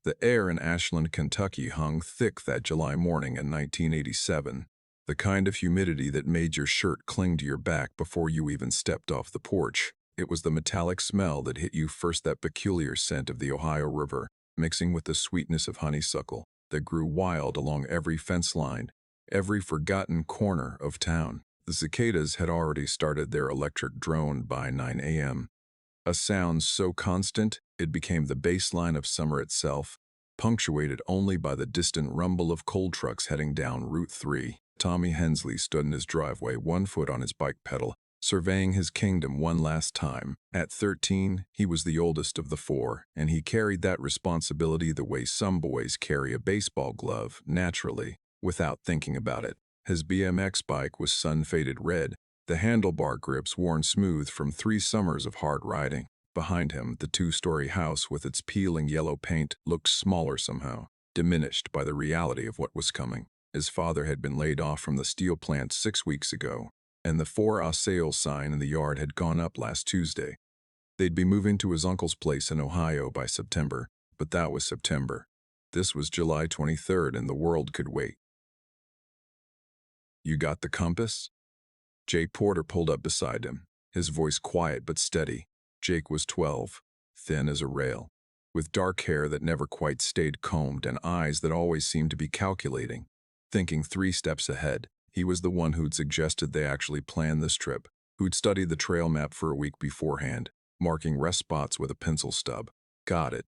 The air in Ashland, Kentucky hung thick that July morning in 1987, the kind of humidity that made your shirt cling to your back before you even stepped off the porch. It was the metallic smell that hit you first, that peculiar scent of the Ohio River, mixing with the sweetness of honeysuckle that grew wild along every fence line, every forgotten corner of town. The cicadas had already started their electric drone by 9 a.m., a sound so constant it became the baseline of summer itself, punctuated only by the distant rumble of coal trucks heading down Route 3. Tommy Hensley stood in his driveway, one foot on his bike pedal, surveying his kingdom one last time. At 13, he was the oldest of the four, and he carried that responsibility the way some boys carry a baseball glove, naturally, without thinking about it. His BMX bike was sun-faded red, the handlebar grips worn smooth from 3 summers of hard riding. Behind him, the 2-story house with its peeling yellow paint looked smaller somehow, diminished by the reality of what was coming. His father had been laid off from the steel plant 6 weeks ago, and the for sale sign in the yard had gone up last Tuesday. They'd be moving to his uncle's place in Ohio by September, but that was September. This was July 23rd, and the world could wait. "You got the compass?" Jake Porter pulled up beside him, his voice quiet but steady. Jake was 12, thin as a rail, with dark hair that never quite stayed combed and eyes that always seemed to be calculating, thinking 3 steps ahead. He was the one who'd suggested they actually plan this trip, who'd studied the trail map for a week beforehand, marking rest spots with a pencil stub. "Got it."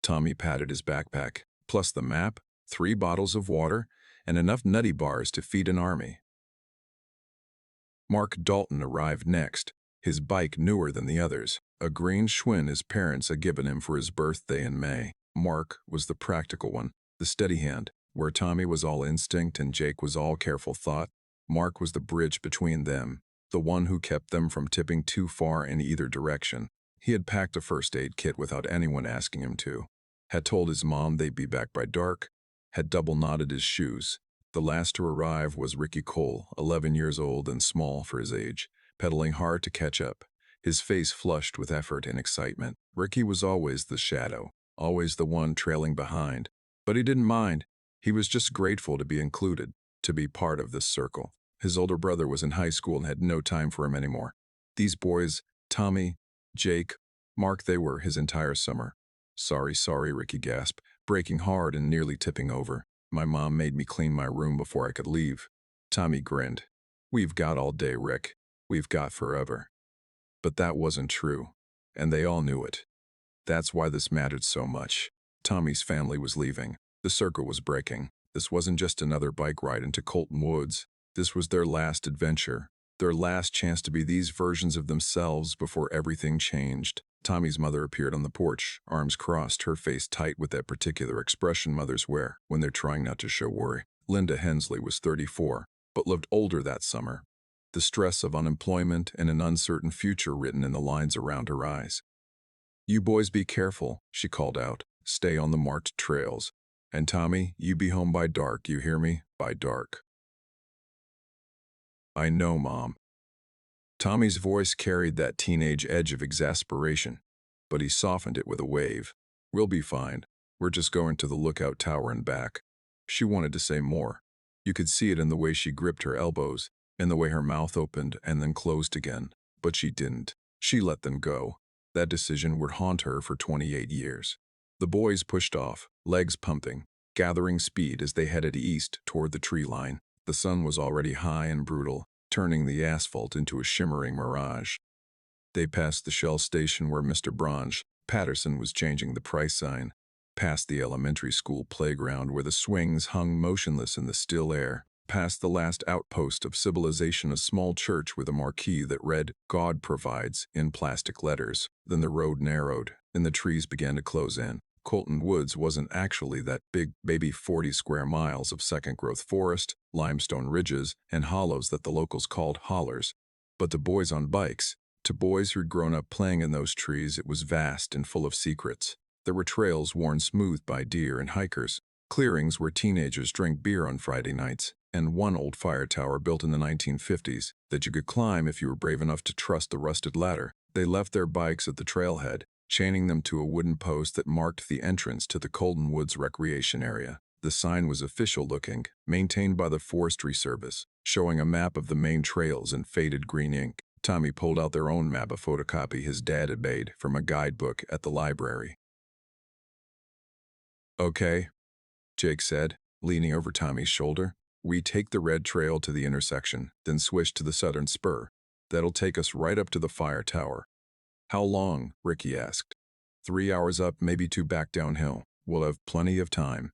Tommy patted his backpack, plus the map, 3 bottles of water, and enough nutty bars to feed an army. Mark Dalton arrived next, his bike newer than the others, a green Schwinn his parents had given him for his birthday in May. Mark was the practical one, the steady hand. Where Tommy was all instinct and Jake was all careful thought, Mark was the bridge between them, the one who kept them from tipping too far in either direction. He had packed a first aid kit without anyone asking him to, had told his mom they'd be back by dark, had double-knotted his shoes. The last to arrive was Ricky Cole, 11 years old and small for his age, pedaling hard to catch up, his face flushed with effort and excitement. Ricky was always the shadow, always the one trailing behind, but he didn't mind. He was just grateful to be included, to be part of this circle. His older brother was in high school and had no time for him anymore. These boys, Tommy, Jake, Mark, they were his entire summer. Sorry, Ricky gasped, braking hard and nearly tipping over. "My mom made me clean my room before I could leave." Tommy grinned. "We've got all day, Rick. We've got forever." But that wasn't true, and they all knew it. That's why this mattered so much. Tommy's family was leaving. The circle was breaking. This wasn't just another bike ride into Colton Woods. This was their last adventure, their last chance to be these versions of themselves before everything changed. Tommy's mother appeared on the porch, arms crossed, her face tight with that particular expression mothers wear when they're trying not to show worry. Linda Hensley was 34, but looked older that summer, the stress of unemployment and an uncertain future written in the lines around her eyes. "You boys be careful," she called out. "Stay on the marked trails. And Tommy, you be home by dark, you hear me? By dark." "I know, Mom." Tommy's voice carried that teenage edge of exasperation, but he softened it with a wave. "We'll be fine. We're just going to the lookout tower and back." She wanted to say more. You could see it in the way she gripped her elbows, in the way her mouth opened and then closed again, but she didn't. She let them go. That decision would haunt her for 28 years. The boys pushed off, legs pumping, gathering speed as they headed east toward the tree line. The sun was already high and brutal, turning the asphalt into a shimmering mirage. They passed the Shell station where Mr. Branch Patterson was changing the price sign, past the elementary school playground where the swings hung motionless in the still air, past the last outpost of civilization, a small church with a marquee that read, "God Provides," in plastic letters. Then the road narrowed, and the trees began to close in. Colton Woods wasn't actually that big, maybe 40 square miles of second-growth forest, limestone ridges, and hollows that the locals called hollers. But to boys on bikes, to boys who'd grown up playing in those trees, it was vast and full of secrets. There were trails worn smooth by deer and hikers, clearings where teenagers drank beer on Friday nights, and one old fire tower built in the 1950s that you could climb if you were brave enough to trust the rusted ladder. They left their bikes at the trailhead, chaining them to a wooden post that marked the entrance to the Colton Woods Recreation Area. The sign was official-looking, maintained by the Forestry Service, showing a map of the main trails in faded green ink. Tommy pulled out their own map, a photocopy his dad had made from a guidebook at the library. "Okay," Jake said, leaning over Tommy's shoulder. "We take the red trail to the intersection, then switch to the southern spur. That'll take us right up to the fire tower." "How long?" Ricky asked. 3 hours up, maybe 2 back downhill. We'll have plenty of time."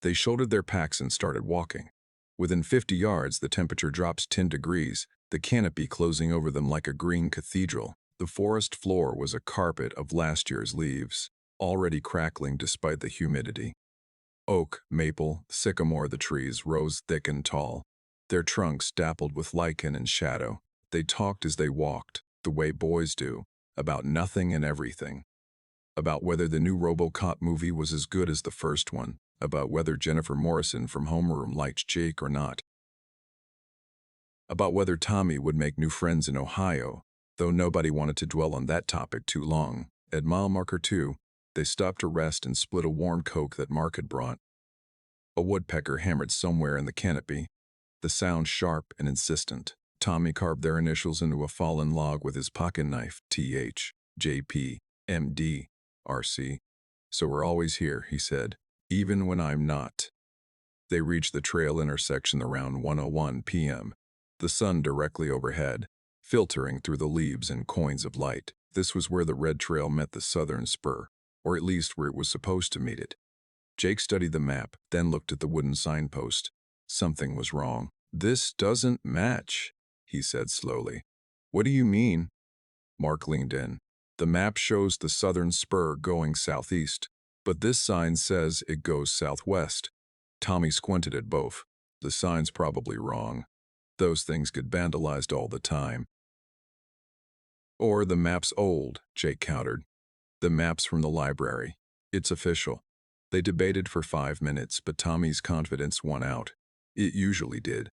They shouldered their packs and started walking. Within 50 yards, the temperature drops 10 degrees, the canopy closing over them like a green cathedral. The forest floor was a carpet of last year's leaves, already crackling despite the humidity. Oak, maple, sycamore, the trees rose thick and tall, their trunks dappled with lichen and shadow. They talked as they walked, the way boys do, about nothing and everything. About whether the new RoboCop movie was as good as the first one, about whether Jennifer Morrison from Homeroom liked Jake or not. About whether Tommy would make new friends in Ohio, though nobody wanted to dwell on that topic too long. At mile marker 2, they stopped to rest and split a warm Coke that Mark had brought. A woodpecker hammered somewhere in the canopy, the sound sharp and insistent. Tommy carved their initials into a fallen log with his pocket knife, TH, JP, MD, RC. "So we're always here," he said, "even when I'm not." They reached the trail intersection around 1:01 p.m., the sun directly overhead, filtering through the leaves and coins of light. This was where the red trail met the southern spur, or at least where it was supposed to meet it. Jake studied the map, then looked at the wooden signpost. Something was wrong. "This doesn't match," he said slowly. "What do you mean?" Mark leaned in. "The map shows the southern spur going southeast, but this sign says it goes southwest." Tommy squinted at both. "The sign's probably wrong. Those things get vandalized all the time." "Or the map's old," Jake countered. "The map's from the library. It's official." They debated for 5 minutes, but Tommy's confidence won out. It usually did.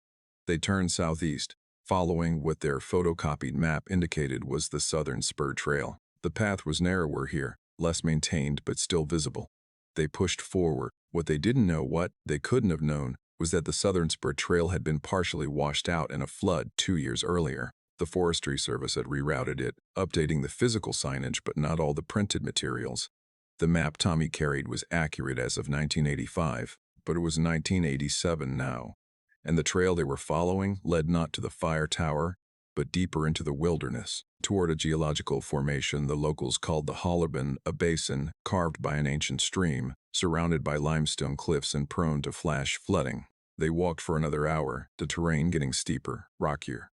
They turned southeast, following what their photocopied map indicated was the southern spur trail. The path was narrower here, less maintained but still visible. They pushed forward. What they didn't know, what they couldn't have known, was that the southern spur trail had been partially washed out in a flood 2 years earlier. The Forestry Service had rerouted it, updating the physical signage but not all the printed materials. The map Tommy carried was accurate as of 1985, but it was 1987 now, and the trail they were following led not to the fire tower, but deeper into the wilderness, toward a geological formation the locals called the Hollerben, a basin carved by an ancient stream, surrounded by limestone cliffs and prone to flash flooding. They walked for another hour, the terrain getting steeper, rockier.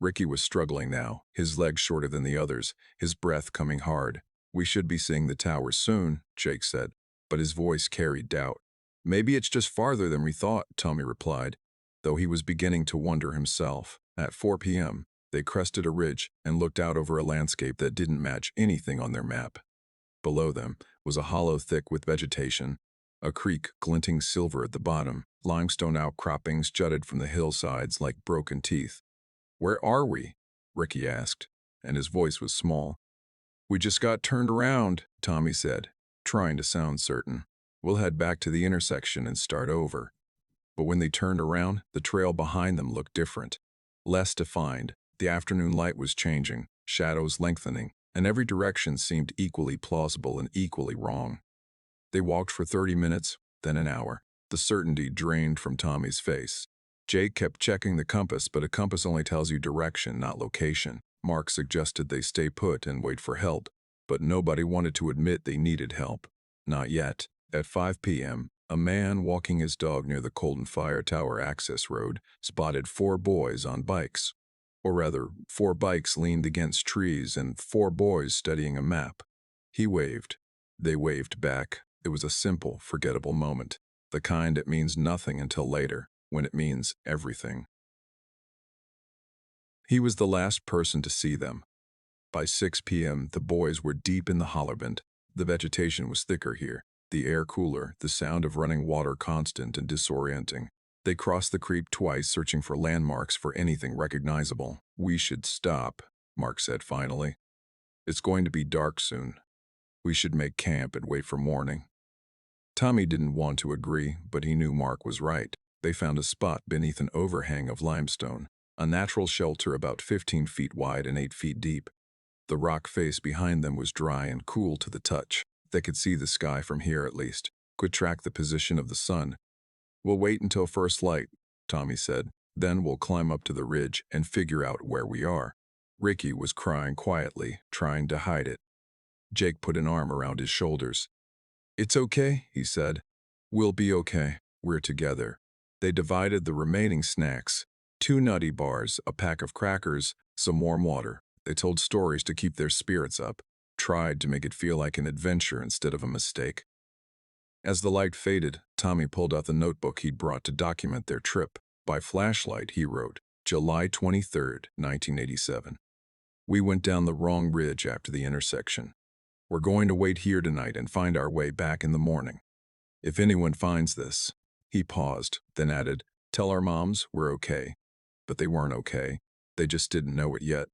Ricky was struggling now, his legs shorter than the others, his breath coming hard. "We should be seeing the towers soon," Jake said, but his voice carried doubt. "Maybe it's just farther than we thought," Tommy replied, though he was beginning to wonder himself. At 4 p.m., they crested a ridge and looked out over a landscape that didn't match anything on their map. Below them was a hollow thick with vegetation, a creek glinting silver at the bottom. Limestone outcroppings jutted from the hillsides like broken teeth. "Where are we?" Ricky asked, and his voice was small. "We just got turned around," Tommy said, trying to sound certain. "We'll head back to the intersection and start over." But when they turned around, the trail behind them looked different, less defined. The afternoon light was changing, shadows lengthening, and every direction seemed equally plausible and equally wrong. They walked for 30 minutes, then an hour. The certainty drained from Tommy's face. Jake kept checking the compass, but a compass only tells you direction, not location. Mark suggested they stay put and wait for help, but nobody wanted to admit they needed help. Not yet. At 5 p.m., a man walking his dog near the Colton Fire Tower access road spotted 4 boys on bikes. Or rather, 4 bikes leaned against trees and 4 boys studying a map. He waved. They waved back. It was a simple, forgettable moment. The kind that means nothing until later, when it means everything. He was the last person to see them. By 6 p.m., the boys were deep in the Hollerbend. The vegetation was thicker here, the air cooler, the sound of running water constant and disorienting. They crossed the creek twice, searching for landmarks for anything recognizable. "We should stop," Mark said finally. "It's going to be dark soon." We should make camp and wait for morning." Tommy didn't want to agree, but he knew Mark was right. They found a spot beneath an overhang of limestone, a natural shelter about 15 feet wide and 8 feet deep. The rock face behind them was dry and cool to the touch. They could see the sky from here at least, could track the position of the sun. "We'll wait until first light," Tommy said. "Then we'll climb up to the ridge and figure out where we are." Ricky was crying quietly, trying to hide it. Jake put an arm around his shoulders. "It's okay," he said. "We'll be okay. We're together." They divided the remaining snacks: 2 nutty bars, a pack of crackers, some warm water. They told stories to keep their spirits up, tried to make it feel like an adventure instead of a mistake. As the light faded, Tommy pulled out the notebook he'd brought to document their trip. By flashlight, he wrote, July 23rd, 1987. "We went down the wrong ridge after the intersection. We're going to wait here tonight and find our way back in the morning. If anyone finds this." He paused, then added, "Tell our moms we're okay." But they weren't okay. They just didn't know it yet.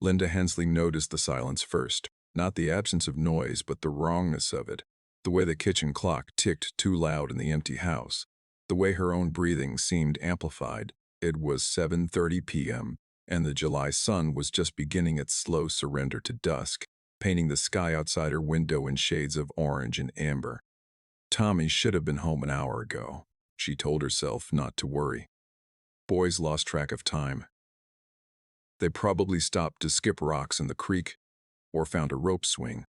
Linda Hensley noticed the silence first. Not the absence of noise, but the wrongness of it. The way the kitchen clock ticked too loud in the empty house. The way her own breathing seemed amplified. It was 7:30 p.m., and the July sun was just beginning its slow surrender to dusk, painting the sky outside her window in shades of orange and amber. Tommy should have been home an hour ago. She told herself not to worry. Boys lost track of time. They probably stopped to skip rocks in the creek, or found a rope swing,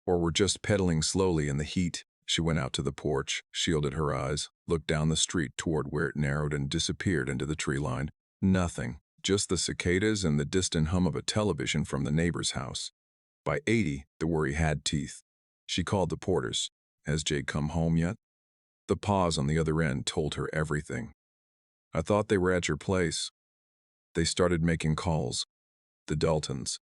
or were just pedaling slowly in the heat. She went out to the porch, shielded her eyes, looked down the street toward where it narrowed and disappeared into the tree line. Nothing, just the cicadas and the distant hum of a television from the neighbor's house. By 80, the worry had teeth. She called the Porters. "Has Jake come home yet?" The pause on the other end told her everything. "I thought they were at your place." They started making calls. The Daltons.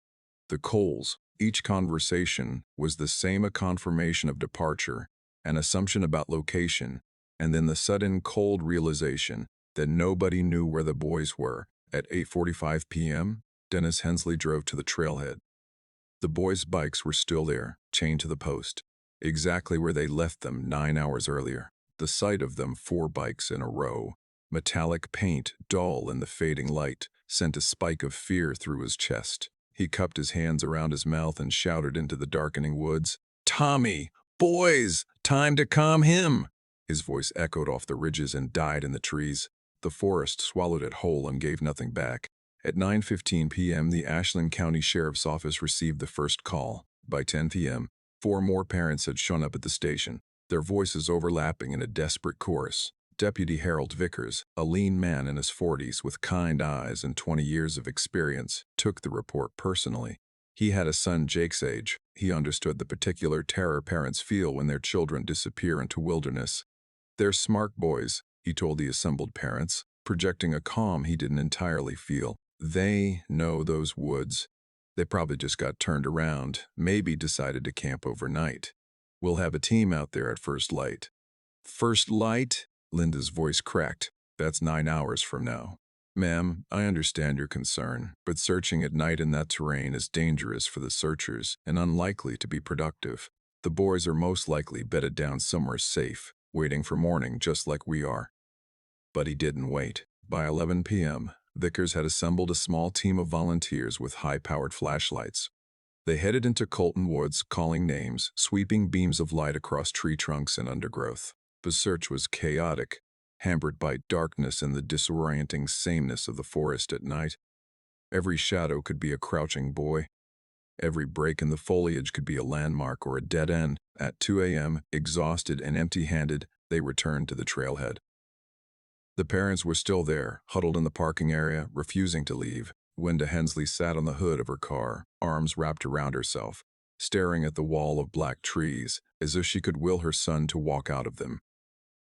The Coles. Each conversation was the same: a confirmation of departure, an assumption about location, and then the sudden cold realization that nobody knew where the boys were. At 8:45 p.m., Dennis Hensley drove to the trailhead. The boys' bikes were still there, chained to the post, exactly where they left them 9 hours earlier. The sight of them, 4 bikes in a row, metallic paint dull in the fading light, sent a spike of fear through his chest. He cupped his hands around his mouth and shouted into the darkening woods, "Tommy! Boys! Time to calm him!" His voice echoed off the ridges and died in the trees. The forest swallowed it whole and gave nothing back. At 9:15 p.m., the Ashland County Sheriff's Office received the first call. By 10 p.m., 4 more parents had shown up at the station, their voices overlapping in a desperate chorus. Deputy Harold Vickers, a lean man in his 40s with kind eyes and 20 years of experience, took the report personally. He had a son Jake's age. He understood the particular terror parents feel when their children disappear into wilderness. "They're smart boys," he told the assembled parents, projecting a calm he didn't entirely feel. "They know those woods. They probably just got turned around, maybe decided to camp overnight. We'll have a team out there at first light." "First light?" Linda's voice cracked. "That's 9 hours from now." "Ma'am, I understand your concern, but searching at night in that terrain is dangerous for the searchers and unlikely to be productive. The boys are most likely bedded down somewhere safe, waiting for morning just like we are." But he didn't wait. By 11 p.m., Vickers had assembled a small team of volunteers with high-powered flashlights. They headed into Colton woods, calling names, sweeping beams of light across tree trunks and undergrowth. The search was chaotic, hampered by darkness and the disorienting sameness of the forest at night. Every shadow could be a crouching boy. Every break in the foliage could be a landmark or a dead end. At 2 a.m., exhausted and empty-handed, they returned to the trailhead. The parents were still there, huddled in the parking area, refusing to leave. Linda Hensley sat on the hood of her car, arms wrapped around herself, staring at the wall of black trees, as if she could will her son to walk out of them.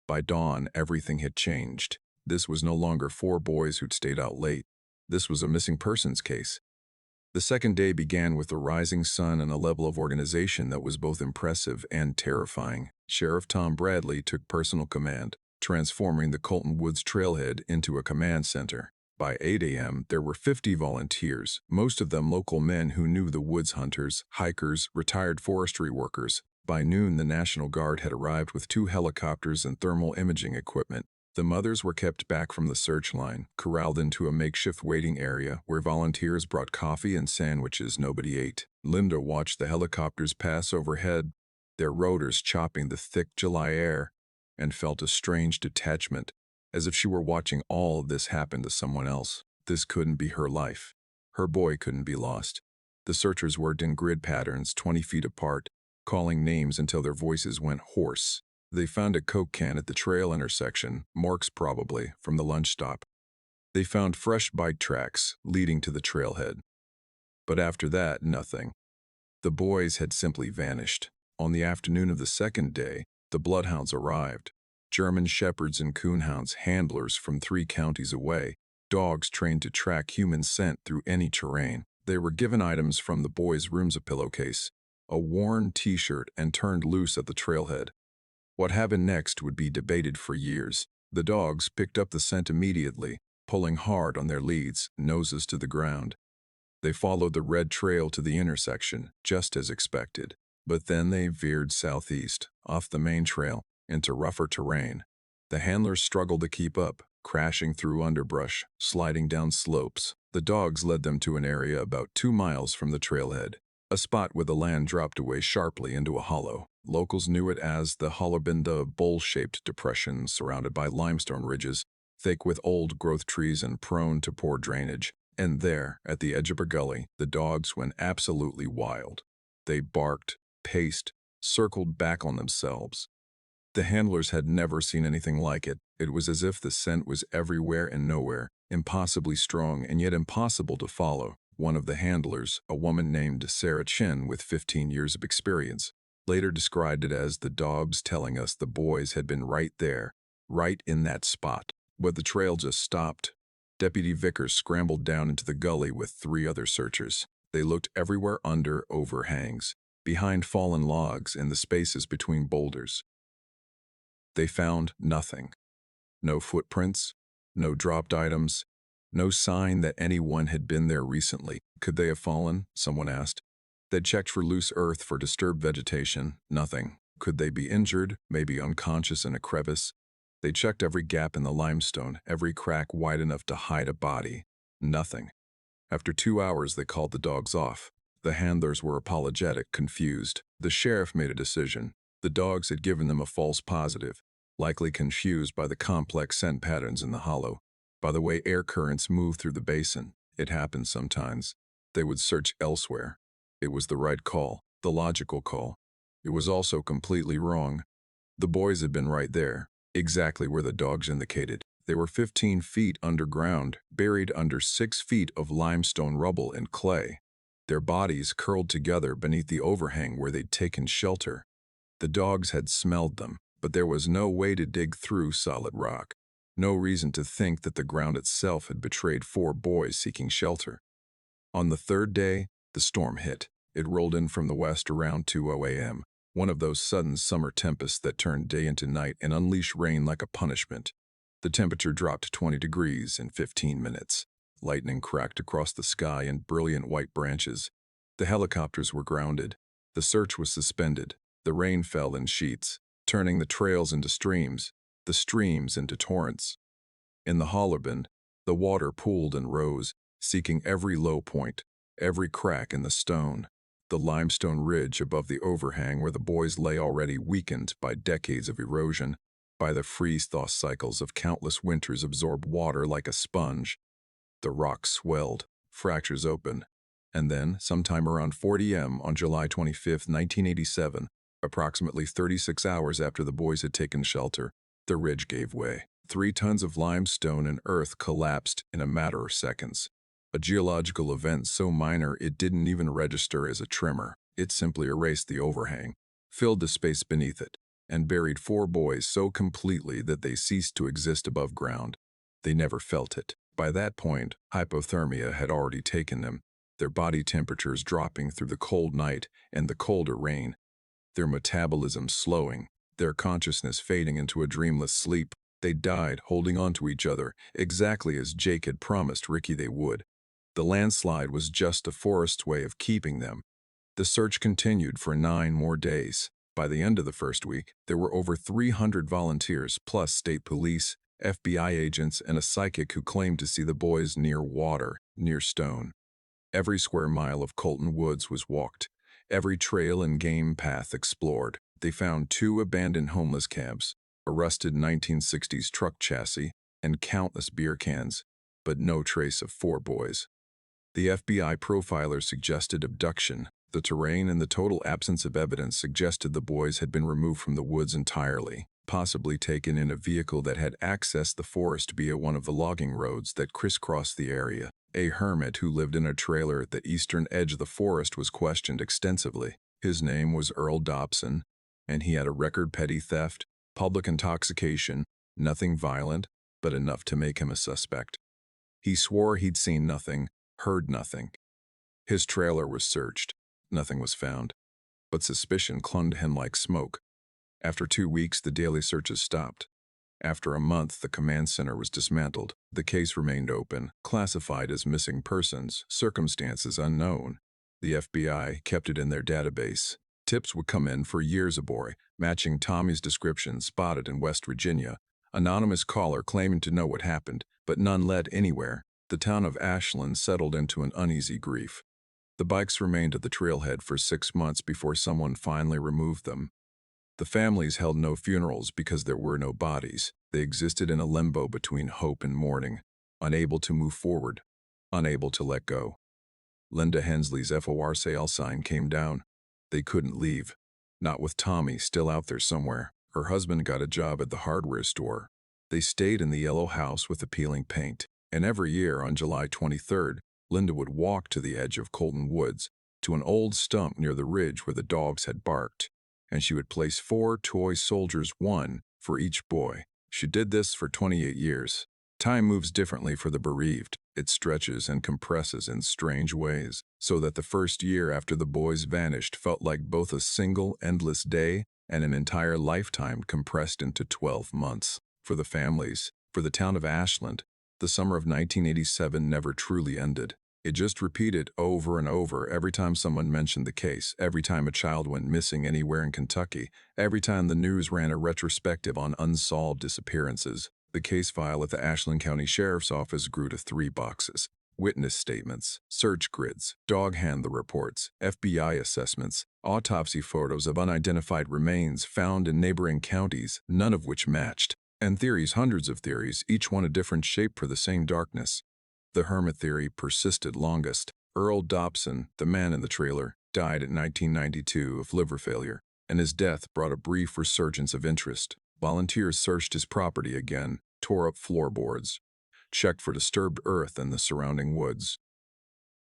By dawn, everything had changed. This was no longer 4 boys who'd stayed out late. This was a missing persons case. The second day began with a rising sun and a level of organization that was both impressive and terrifying. Sheriff Tom Bradley took personal command, transforming the Colton Woods trailhead into a command center. By 8 a.m., there were 50 volunteers, most of them local men who knew the woods hunters, hikers, retired forestry workers. By noon, the National Guard had arrived with 2 helicopters and thermal imaging equipment. The mothers were kept back from the search line, corralled into a makeshift waiting area where volunteers brought coffee and sandwiches nobody ate. Linda watched the helicopters pass overhead, their rotors chopping the thick July air, and felt a strange detachment, as if she were watching all of this happen to someone else. This couldn't be her life. Her boy couldn't be lost. The searchers worked in grid patterns 20 feet apart, calling names until their voices went hoarse. They found a Coke can at the trail intersection, marks probably, from the lunch stop. They found fresh bike tracks leading to the trailhead. But after that, nothing. The boys had simply vanished. On the afternoon of the second day, the bloodhounds arrived. German shepherds and coonhounds, handlers from 3 counties away, dogs trained to track human scent through any terrain. They were given items from the boys' rooms, a pillowcase, a worn t-shirt, and turned loose at the trailhead. What happened next would be debated for years. The dogs picked up the scent immediately, pulling hard on their leads, noses to the ground. They followed the red trail to the intersection, just as expected. But then they veered southeast, off the main trail, into rougher terrain. The handlers struggled to keep up, crashing through underbrush, sliding down slopes. The dogs led them to an area about 2 miles from the trailhead, a spot where the land dropped away sharply into a hollow. Locals knew it as the Hollabinda, bowl-shaped depression surrounded by limestone ridges, thick with old-growth trees and prone to poor drainage. And there, at the edge of a gully, the dogs went absolutely wild. They barked, paced, circled back on themselves. The handlers had never seen anything like it. It was as if the scent was everywhere and nowhere, impossibly strong and yet impossible to follow. One of the handlers, a woman named Sarah Chin with 15 years of experience, later described it as the dogs telling us the boys had been right there, right in that spot. But the trail just stopped. Deputy Vickers scrambled down into the gully with 3 other searchers. They looked everywhere under overhangs, behind fallen logs, in the spaces between boulders. They found nothing. No footprints, no dropped items, no sign that anyone had been there recently. Could they have fallen? Someone asked. They'd checked for loose earth, for disturbed vegetation. Nothing. Could they be injured, maybe unconscious in a crevice? They checked every gap in the limestone, every crack wide enough to hide a body. Nothing. After 2 hours, they called the dogs off. The handlers were apologetic, confused. The sheriff made a decision. The dogs had given them a false positive, likely confused by the complex scent patterns in the hollow, by the way air currents move through the basin. It happens sometimes. They would search elsewhere. It was the right call, the logical call. It was also completely wrong. The boys had been right there, exactly where the dogs indicated. They were 15 feet underground, buried under 6 feet of limestone rubble and clay. Their bodies curled together beneath the overhang where they'd taken shelter. The dogs had smelled them, but there was no way to dig through solid rock. No reason to think that the ground itself had betrayed 4 boys seeking shelter. On the 3rd day, the storm hit. It rolled in from the west around 2:00 a.m., one of those sudden summer tempests that turn day into night and unleash rain like a punishment. The temperature dropped to 20 degrees in 15 minutes. Lightning cracked across the sky in brilliant white branches. The helicopters were grounded. The search was suspended. The rain fell in sheets, turning the trails into streams, the streams into torrents. In the Hollabin, the water pooled and rose, seeking every low point, every crack in the stone. The limestone ridge above the overhang where the boys lay already weakened by decades of erosion, by the freeze-thaw cycles of countless winters absorbed water like a sponge. The rock swelled, fractures open, and then, sometime around 4 a.m. on July 25, 1987, approximately 36 hours after the boys had taken shelter, the ridge gave way. 3 tons of limestone and earth collapsed in a matter of seconds. A geological event so minor it didn't even register as a tremor. It simply erased the overhang, filled the space beneath it, and buried 4 boys so completely that they ceased to exist above ground. They never felt it. By that point, hypothermia had already taken them, their body temperatures dropping through the cold night and the colder rain, their metabolism slowing, their consciousness fading into a dreamless sleep. They died holding on to each other, exactly as Jake had promised Ricky they would. The landslide was just a forest's way of keeping them. The search continued for 9 more days. By the end of the first week, there were over 300 volunteers, plus state police, FBI agents, and a psychic who claimed to see the boys near water, near stone. Every square mile of Colton Woods was walked, every trail and game path explored. They found 2 abandoned homeless cabs, a rusted 1960s truck chassis, and countless beer cans, but no trace of 4 boys. The FBI profiler suggested abduction. The terrain and the total absence of evidence suggested the boys had been removed from the woods entirely, possibly taken in a vehicle that had accessed the forest via one of the logging roads that crisscrossed the area. A hermit who lived in a trailer at the eastern edge of the forest was questioned extensively. His name was Earl Dobson, and he had a record: petty theft, public intoxication, nothing violent, but enough to make him a suspect. He swore he'd seen nothing, heard nothing. His trailer was searched. Nothing was found, but suspicion clung to him like smoke. After 2 weeks, the daily searches stopped. After a month, the command center was dismantled. The case remained open, classified as missing persons, circumstances unknown. The FBI kept it in their database. Tips would come in for years: a boy matching Tommy's description spotted in West Virginia, anonymous caller claiming to know what happened, but none led anywhere. The town of Ashland settled into an uneasy grief. The bikes remained at the trailhead for 6 months before someone finally removed them. The families held no funerals because there were no bodies. They existed in a limbo between hope and mourning, unable to move forward, unable to let go. Linda Hensley's FOR sale sign came down. They couldn't leave, not with Tommy still out there somewhere. Her husband got a job at the hardware store. They stayed in the yellow house with the peeling paint, and every year on July 23rd, Linda would walk to the edge of Colton Woods, to an old stump near the ridge where the dogs had barked, and she would place 4 toy soldiers, 1 for each boy. She did this for 28 years. Time moves differently for the bereaved. It stretches and compresses in strange ways, so that the first year after the boys vanished felt like both a single endless day and an entire lifetime compressed into 12 months. For the families, for the town of Ashland, the summer of 1987 never truly ended. It just repeated over and over every time someone mentioned the case, every time a child went missing anywhere in Kentucky, every time the news ran a retrospective on unsolved disappearances. The case file at the Ashland County Sheriff's Office grew to 3 boxes: witness statements, search grids, dog handler reports, FBI assessments, autopsy photos of unidentified remains found in neighboring counties, none of which matched, and theories, hundreds of theories, each one a different shape for the same darkness. The hermit theory persisted longest. Earl Dobson, the man in the trailer, died in 1992 of liver failure, and his death brought a brief resurgence of interest. Volunteers searched his property again, tore up floorboards, checked for disturbed earth in the surrounding woods.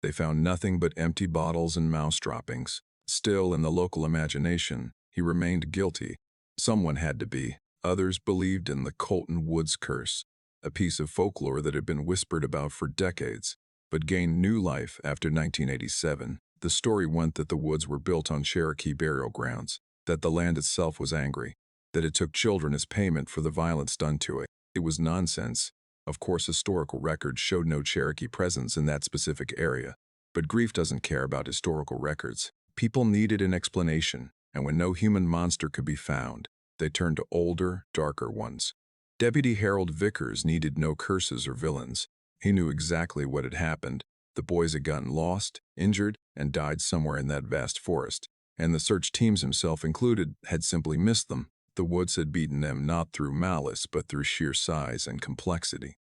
They found nothing but empty bottles and mouse droppings. Still, in the local imagination, he remained guilty. Someone had to be. Others believed in the Colton Woods curse, a piece of folklore that had been whispered about for decades, but gained new life after 1987. The story went that the woods were built on Cherokee burial grounds, that the land itself was angry, that it took children as payment for the violence done to it. It was nonsense. Of course, historical records showed no Cherokee presence in that specific area, but grief doesn't care about historical records. People needed an explanation, and when no human monster could be found, they turned to older, darker ones. Deputy Harold Vickers needed no curses or villains. He knew exactly what had happened. The boys had gotten lost, injured, and died somewhere in that vast forest, and the search teams, himself included, had simply missed them. The woods had beaten them not through malice but through sheer size and complexity.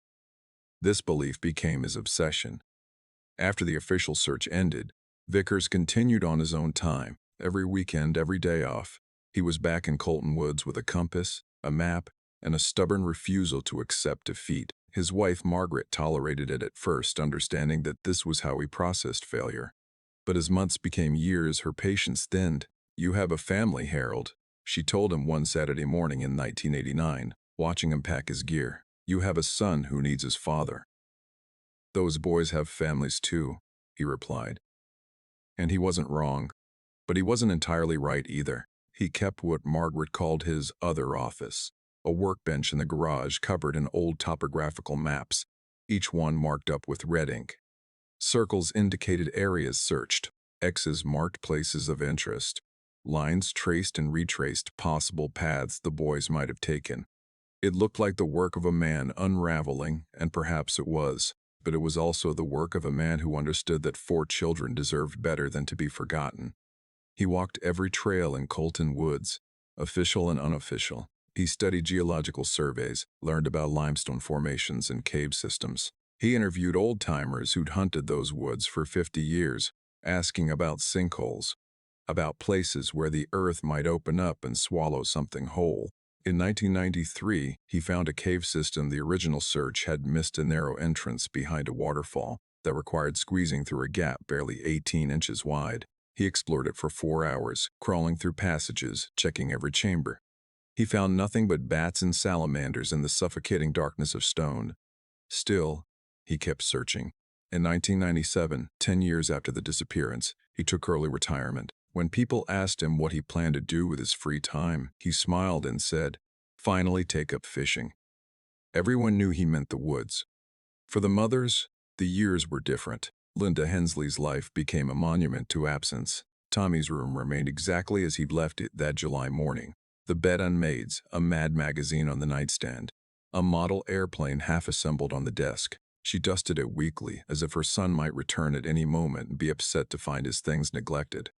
This belief became his obsession. After the official search ended, Vickers continued on his own time. Every weekend, every day off, he was back in Colton Woods with a compass, a map, and a stubborn refusal to accept defeat. His wife, Margaret, tolerated it at first, understanding that this was how he processed failure. But as months became years, her patience thinned. "You have a family, Harold," she told him one Saturday morning in 1989, watching him pack his gear. "You have a son who needs his father." "Those boys have families too," he replied. And he wasn't wrong, but he wasn't entirely right either. He kept what Margaret called his other office, a workbench in the garage covered in old topographical maps, each one marked up with red ink. Circles indicated areas searched, X's marked places of interest. Lines traced and retraced possible paths the boys might have taken. It looked like the work of a man unraveling, and perhaps it was, but it was also the work of a man who understood that 4 children deserved better than to be forgotten. He walked every trail in Colton woods, official and unofficial. He studied geological surveys, learned about limestone formations and cave systems. He interviewed old-timers who'd hunted those woods for 50 years, asking about sinkholes, about places where the earth might open up and swallow something whole. In 1993, he found a cave system the original search had missed, a narrow entrance behind a waterfall that required squeezing through a gap barely 18 inches wide. He explored it for 4 hours, crawling through passages, checking every chamber. He found nothing but bats and salamanders in the suffocating darkness of stone. Still, he kept searching. In 1997, 10 years after the disappearance, he took early retirement. When people asked him what he planned to do with his free time, he smiled and said, "Finally take up fishing." Everyone knew he meant the woods. For the mothers, the years were different. Linda Hensley's life became a monument to absence. Tommy's room remained exactly as he'd left it that July morning. The bed unmade, a Mad magazine on the nightstand, a model airplane half-assembled on the desk. She dusted it weekly, as if her son might return at any moment and be upset to find his things neglected.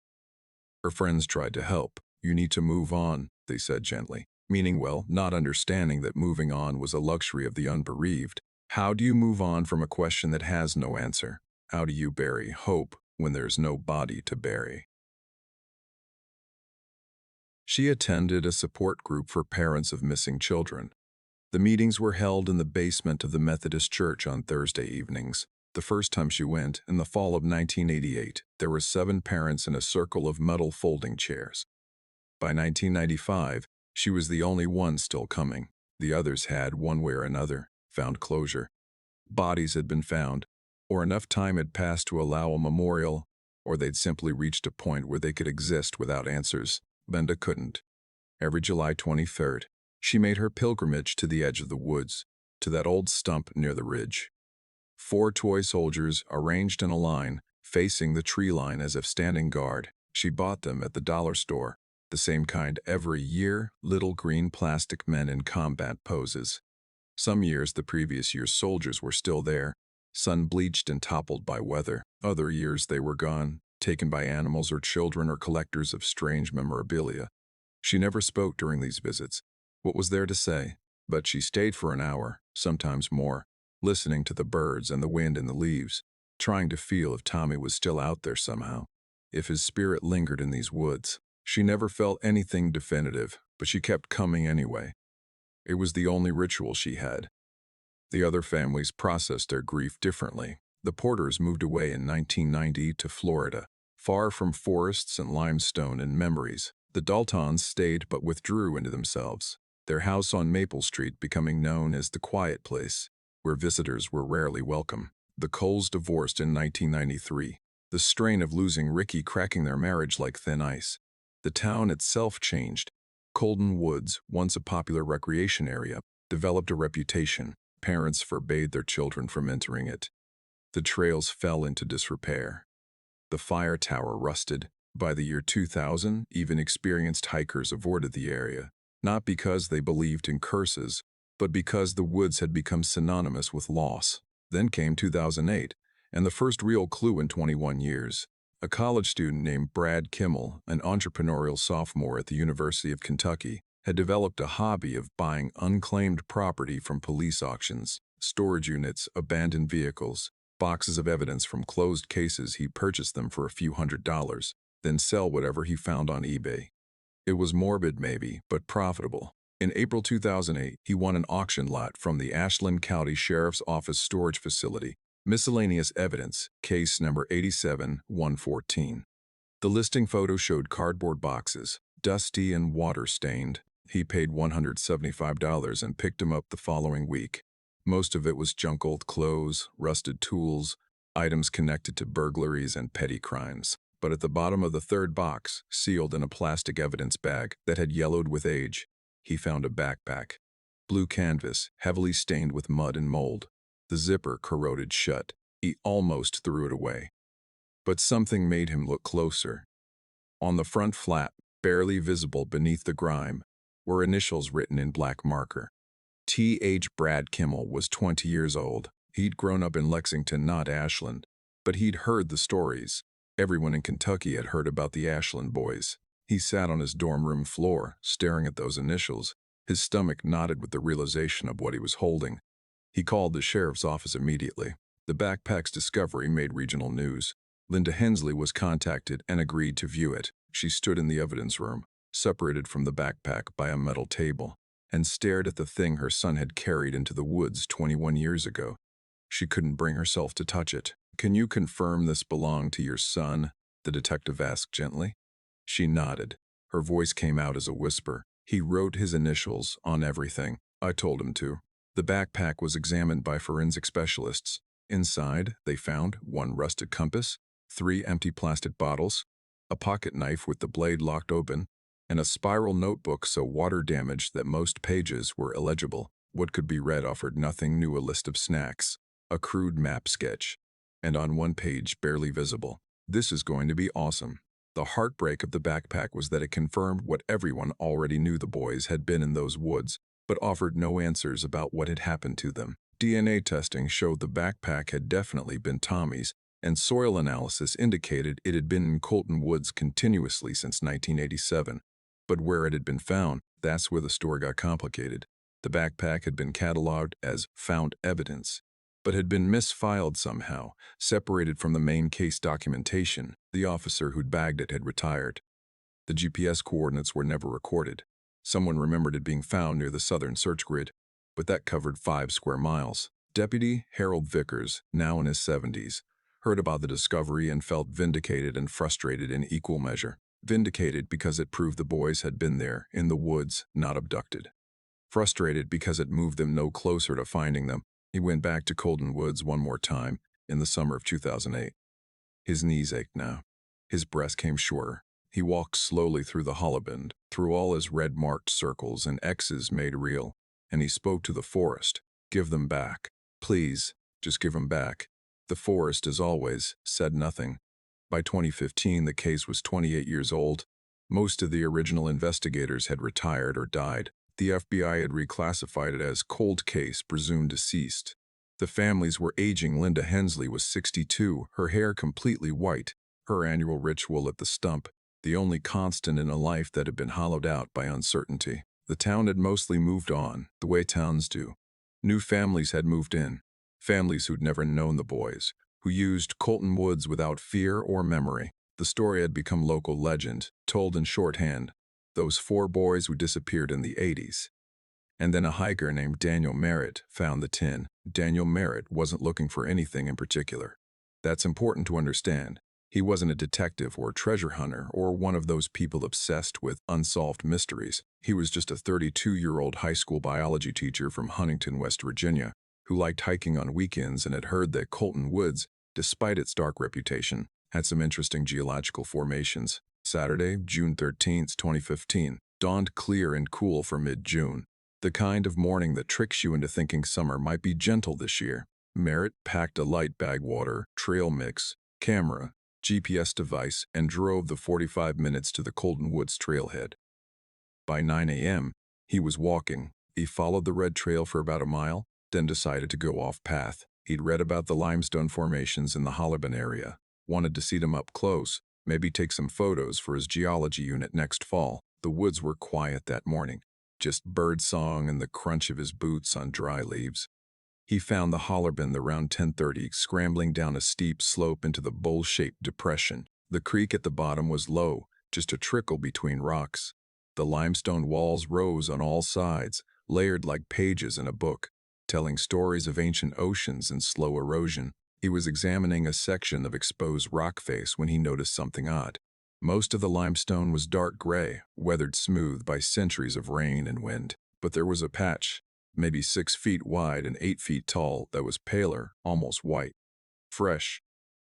Her friends tried to help. "You need to move on," they said gently, meaning well, not understanding that moving on was a luxury of the unbereaved. How do you move on from a question that has no answer? How do you bury hope when there's no body to bury? She attended a support group for parents of missing children. The meetings were held in the basement of the Methodist Church on Thursday evenings. The first time she went, in the fall of 1988, there were 7 parents in a circle of metal folding chairs. By 1995, she was the only one still coming. The others had, one way or another, found closure. Bodies had been found, or enough time had passed to allow a memorial, or they'd simply reached a point where they could exist without answers. Linda couldn't. Every July 23rd, she made her pilgrimage to the edge of the woods, to that old stump near the ridge. 4 toy soldiers arranged in a line, facing the tree line as if standing guard. She bought them at the dollar store, the same kind every year, little green plastic men in combat poses. Some years, the previous year's soldiers were still there, sun-bleached and toppled by weather. Other years they were gone, taken by animals or children or collectors of strange memorabilia. She never spoke during these visits. What was there to say? But she stayed for an hour, sometimes more, listening to the birds and the wind in the leaves, trying to feel if Tommy was still out there somehow, if his spirit lingered in these woods. She never felt anything definitive, but she kept coming anyway. It was the only ritual she had. The other families processed their grief differently. The Porters moved away in 1990 to Florida, far from forests and limestone and memories. The Daltons stayed but withdrew into themselves, their house on Maple Street becoming known as the quiet place, where visitors were rarely welcome. The Coles divorced in 1993, the strain of losing Ricky cracking their marriage like thin ice. The town itself changed. Colton Woods, once a popular recreation area, developed a reputation. Parents forbade their children from entering it. The trails fell into disrepair. The fire tower rusted. By the year 2000, even experienced hikers avoided the area, not because they believed in curses, but because the woods had become synonymous with loss. Then came 2008, and the first real clue in 21 years. A college student named Brad Kimmel, an entrepreneurial sophomore at the University of Kentucky, had developed a hobby of buying unclaimed property from police auctions, storage units, abandoned vehicles, boxes of evidence from closed cases. He purchased them for a few $100s, then sell whatever he found on eBay. It was morbid maybe, but profitable. In April 2008, he won an auction lot from the Ashland County Sheriff's Office storage facility, miscellaneous evidence, case number 87114. The listing photo showed cardboard boxes, dusty and water-stained. He paid $175 and picked them up the following week. Most of it was junk old clothes, rusted tools, items connected to burglaries and petty crimes. But at the bottom of the third box, sealed in a plastic evidence bag that had yellowed with age, he found a backpack. Blue canvas, heavily stained with mud and mold. The zipper corroded shut. He almost threw it away. But something made him look closer. On the front flap, barely visible beneath the grime, were initials written in black marker. T.H. Brad Kimmel was 20 years old. He'd grown up in Lexington, not Ashland. But he'd heard the stories. Everyone in Kentucky had heard about the Ashland boys. He sat on his dorm room floor, staring at those initials. His stomach knotted with the realization of what he was holding. He called the sheriff's office immediately. The backpack's discovery made regional news. Linda Hensley was contacted and agreed to view it. She stood in the evidence room, separated from the backpack by a metal table, and stared at the thing her son had carried into the woods 21 years ago. She couldn't bring herself to touch it. "Can you confirm this belonged to your son?" the detective asked gently. She nodded. Her voice came out as a whisper. "He wrote his initials on everything. I told him to." The backpack was examined by forensic specialists. Inside, they found one rusted compass, 3 empty plastic bottles, a pocket knife with the blade locked open, and a spiral notebook so water-damaged that most pages were illegible. What could be read offered nothing new: a list of snacks, a crude map sketch, and on one page, barely visible, "This is going to be awesome." The heartbreak of the backpack was that it confirmed what everyone already knew: the boys had been in those woods, but offered no answers about what had happened to them. DNA testing showed the backpack had definitely been Tommy's, and soil analysis indicated it had been in Colton woods continuously since 1987. But where it had been found, that's where the story got complicated. The backpack had been cataloged as found evidence, but had been misfiled somehow, separated from the main case documentation. The officer who'd bagged it had retired. The GPS coordinates were never recorded. Someone remembered it being found near the southern search grid, but that covered 5 square miles. Deputy Harold Vickers, now in his 70s, heard about the discovery and felt vindicated and frustrated in equal measure. Vindicated because it proved the boys had been there, in the woods, not abducted. Frustrated because it moved them no closer to finding them. He went back to Colton Woods one more time, in the summer of 2008. His knees ached now. His breath came shorter. He walked slowly through the hollow bend, through all his red-marked circles and X's made real, and he spoke to the forest. "Give them back. Please, just give them back." The forest, as always, said nothing. By 2015, the case was 28 years old. Most of the original investigators had retired or died. The FBI had reclassified it as cold case, presumed deceased. The families were aging. Linda Hensley was 62, her hair completely white, her annual ritual at the stump, the only constant in a life that had been hollowed out by uncertainty. The town had mostly moved on, the way towns do. New families had moved in, families who'd never known the boys, who used Colton Woods without fear or memory. The story had become local legend, told in shorthand. Those 4 boys who disappeared in the 80s. And then a hiker named Daniel Merritt found the tin. Daniel Merritt wasn't looking for anything in particular. That's important to understand. He wasn't a detective or treasure hunter or one of those people obsessed with unsolved mysteries. He was just a 32-year-old high school biology teacher from Huntington, West Virginia, who liked hiking on weekends and had heard that Colton Woods, despite its dark reputation, had some interesting geological formations. Saturday, June 13, 2015, dawned clear and cool for mid-June. The kind of morning that tricks you into thinking summer might be gentle this year. Merritt packed a light bag, water, trail mix, camera, GPS device, and drove the 45 minutes to the Colton Woods trailhead. By 9 a.m., he was walking. He followed the red trail for about a mile, then decided to go off-path. He'd read about the limestone formations in the Hollowbin area, wanted to see them up close, maybe take some photos for his geology unit next fall. The woods were quiet that morning, just bird song and the crunch of his boots on dry leaves. He found the Hollowbin around 10:30, scrambling down a steep slope into the bowl-shaped depression. The creek at the bottom was low, just a trickle between rocks. The limestone walls rose on all sides, layered like pages in a book, telling stories of ancient oceans and slow erosion. He was examining a section of exposed rock face when he noticed something odd. Most of the limestone was dark gray, weathered smooth by centuries of rain and wind. But there was a patch, maybe 6 feet wide and 8 feet tall, that was paler, almost white. Fresh.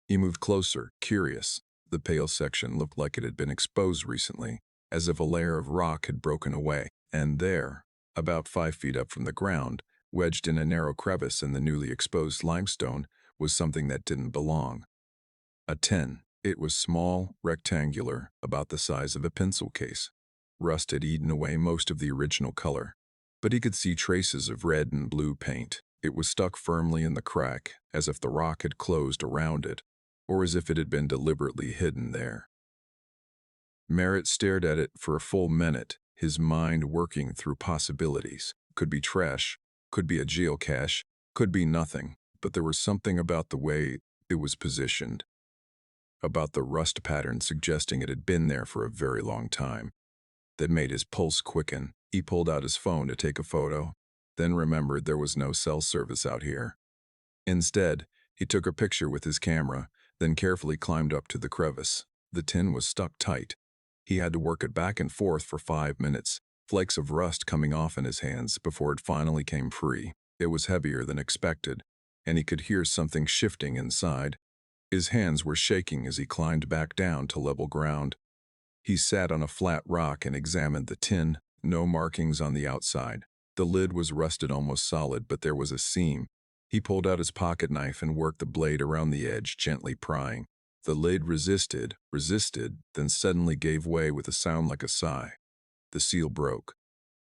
He moved closer, curious. The pale section looked like it had been exposed recently, as if a layer of rock had broken away. And there, About 5 feet up from the ground, wedged in a narrow crevice in the newly exposed limestone, was something that didn't belong. A tin. It was small, rectangular, about the size of a pencil case. Rust had eaten away most of the original color, but he could see traces of red and blue paint. It was stuck firmly in the crack, as if the rock had closed around it, or as if it had been deliberately hidden there. Merritt stared at it for a full minute, his mind working through possibilities. Could be trash, could be a geocache, could be nothing, but there was something about the way it was positioned, about the rust pattern suggesting it had been there for a very long time, that made his pulse quicken. He pulled out his phone to take a photo, then remembered there was no cell service out here. Instead, he took a picture with his camera, then carefully climbed up to the crevice. The tin was stuck tight. He had to work it back and forth for 5 minutes, flakes of rust coming off in his hands before it finally came free. It was heavier than expected, and he could hear something shifting inside. His hands were shaking as he climbed back down to level ground. He sat on a flat rock and examined the tin, no markings on the outside. The lid was rusted almost solid, but there was a seam. He pulled out his pocket knife and worked the blade around the edge, gently prying. The lid resisted, then suddenly gave way with a sound like a sigh. The seal broke.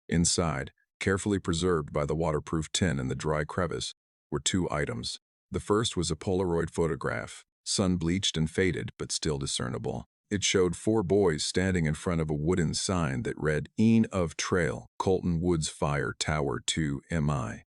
Inside, carefully preserved by the waterproof tin and the dry crevice, were 2 items. The first was a Polaroid photograph, sun-bleached and faded, but still discernible. It showed 4 boys standing in front of a wooden sign that read, "Ean of Trail, Colton Woods Fire Tower 2 MI."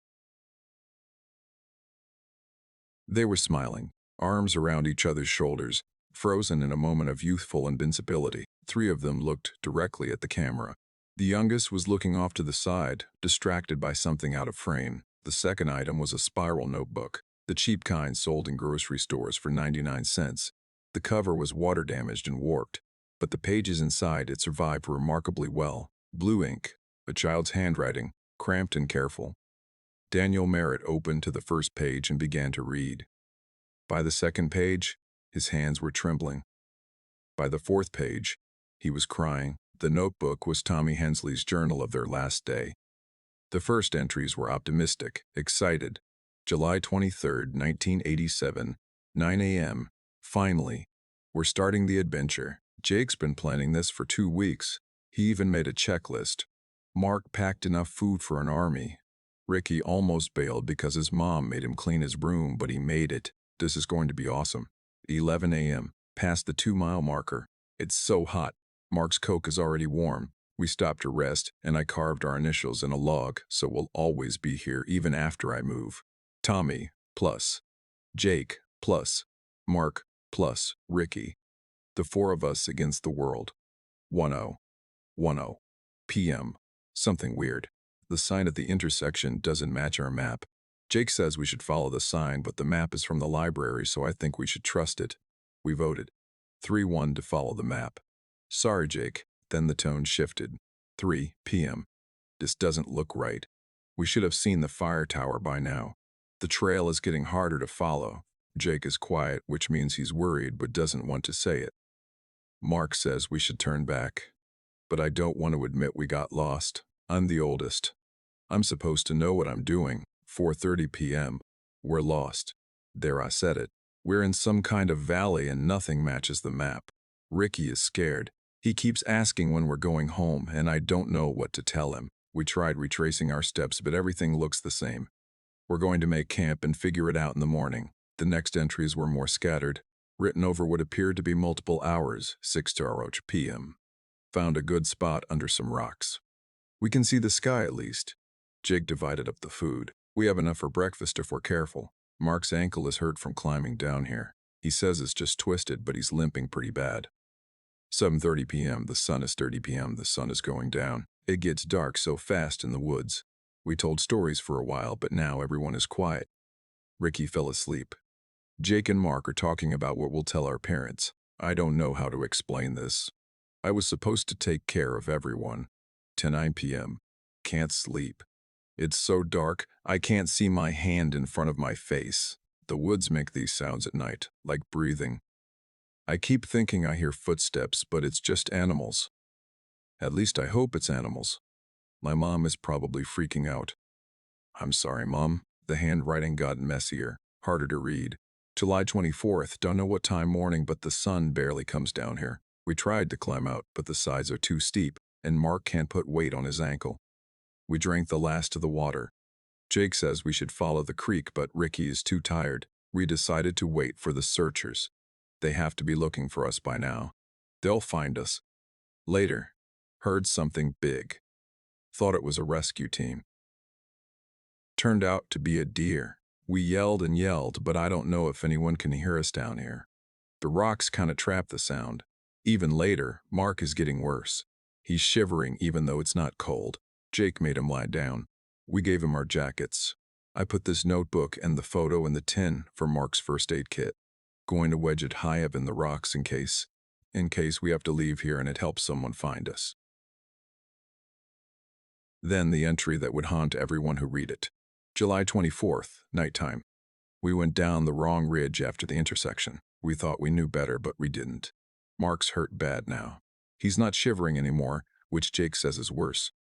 They were smiling, arms around each other's shoulders, frozen in a moment of youthful invincibility. 3 of them looked directly at the camera. The youngest was looking off to the side, distracted by something out of frame. The second item was a spiral notebook, the cheap kind sold in grocery stores for 99 cents. The cover was water-damaged and warped, but the pages inside it survived remarkably well. Blue ink, a child's handwriting, cramped and careful. Daniel Merritt opened to the first page and began to read. By the second page, his hands were trembling. By the 4th page, he was crying. The notebook was Tommy Hensley's journal of their last day. The first entries were optimistic, excited. July 23, 1987, 9 a.m. Finally, we're starting the adventure. Jake's been planning this for 2 weeks. He even made a checklist. Mark packed enough food for an army. Ricky almost bailed because his mom made him clean his room, but he made it. This is going to be awesome. 11 a.m. Past the 2-mile marker. It's so hot. Mark's Coke is already warm. We stopped to rest, and I carved our initials in a log, so we'll always be here even after I move. Tommy, plus. Jake, plus. Mark, plus. Ricky. The 4 of us against the world. 10:10 p.m. Something weird. The sign at the intersection doesn't match our map. Jake says we should follow the sign, but the map is from the library, so I think we should trust it. We voted 3-1 to follow the map. Sorry, Jake. Then the tone shifted. 3 p.m. This doesn't look right. We should have seen the fire tower by now. The trail is getting harder to follow. Jake is quiet, which means he's worried but doesn't want to say it. Mark says we should turn back. But I don't want to admit we got lost. I'm the oldest. I'm supposed to know what I'm doing. 4:30 p.m. We're lost. There, I said it. We're in some kind of valley and nothing matches the map. Ricky is scared. He keeps asking when we're going home, and I don't know what to tell him. We tried retracing our steps, but everything looks the same. We're going to make camp and figure it out in the morning. The next entries were more scattered, written over what appeared to be multiple hours, 6:00 p.m. Found a good spot under some rocks. We can see the sky at least. Jake divided up the food. We have enough for breakfast if we're careful. Mark's ankle is hurt from climbing down here. He says it's just twisted, but he's limping pretty bad. 7:30 p.m. The sun is 30 p.m. The sun is going down. It gets dark so fast in the woods. We told stories for a while, but now everyone is quiet. Ricky fell asleep. Jake and Mark are talking about what we'll tell our parents. I don't know how to explain this. I was supposed to take care of everyone. 10:09 p.m. Can't sleep. It's so dark, I can't see my hand in front of my face. The woods make these sounds at night, like breathing. I keep thinking I hear footsteps, but it's just animals. At least I hope it's animals. My mom is probably freaking out. I'm sorry, Mom. The handwriting got messier, harder to read. July 24th, don't know what time morning, but the sun barely comes down here. We tried to climb out, but the sides are too steep, and Mark can't put weight on his ankle. We drank the last of the water. Jake says we should follow the creek, but Ricky is too tired. We decided to wait for the searchers. They have to be looking for us by now. They'll find us. Later, heard something big. Thought it was a rescue team. Turned out to be a deer. We yelled and yelled, but I don't know if anyone can hear us down here. The rocks kind of trap the sound. Even later, Mark is getting worse. He's shivering even though it's not cold. Jake made him lie down. We gave him our jackets. I put this notebook and the photo in the tin for Mark's first aid kit. Going to wedge it high up in the rocks in case we have to leave here and it helps someone find us. Then the entry that would haunt everyone who read it. July 24th, nighttime. We went down the wrong ridge after the intersection. We thought we knew better, but we didn't. Mark's hurt bad now. He's not shivering anymore, which Jake says is worse.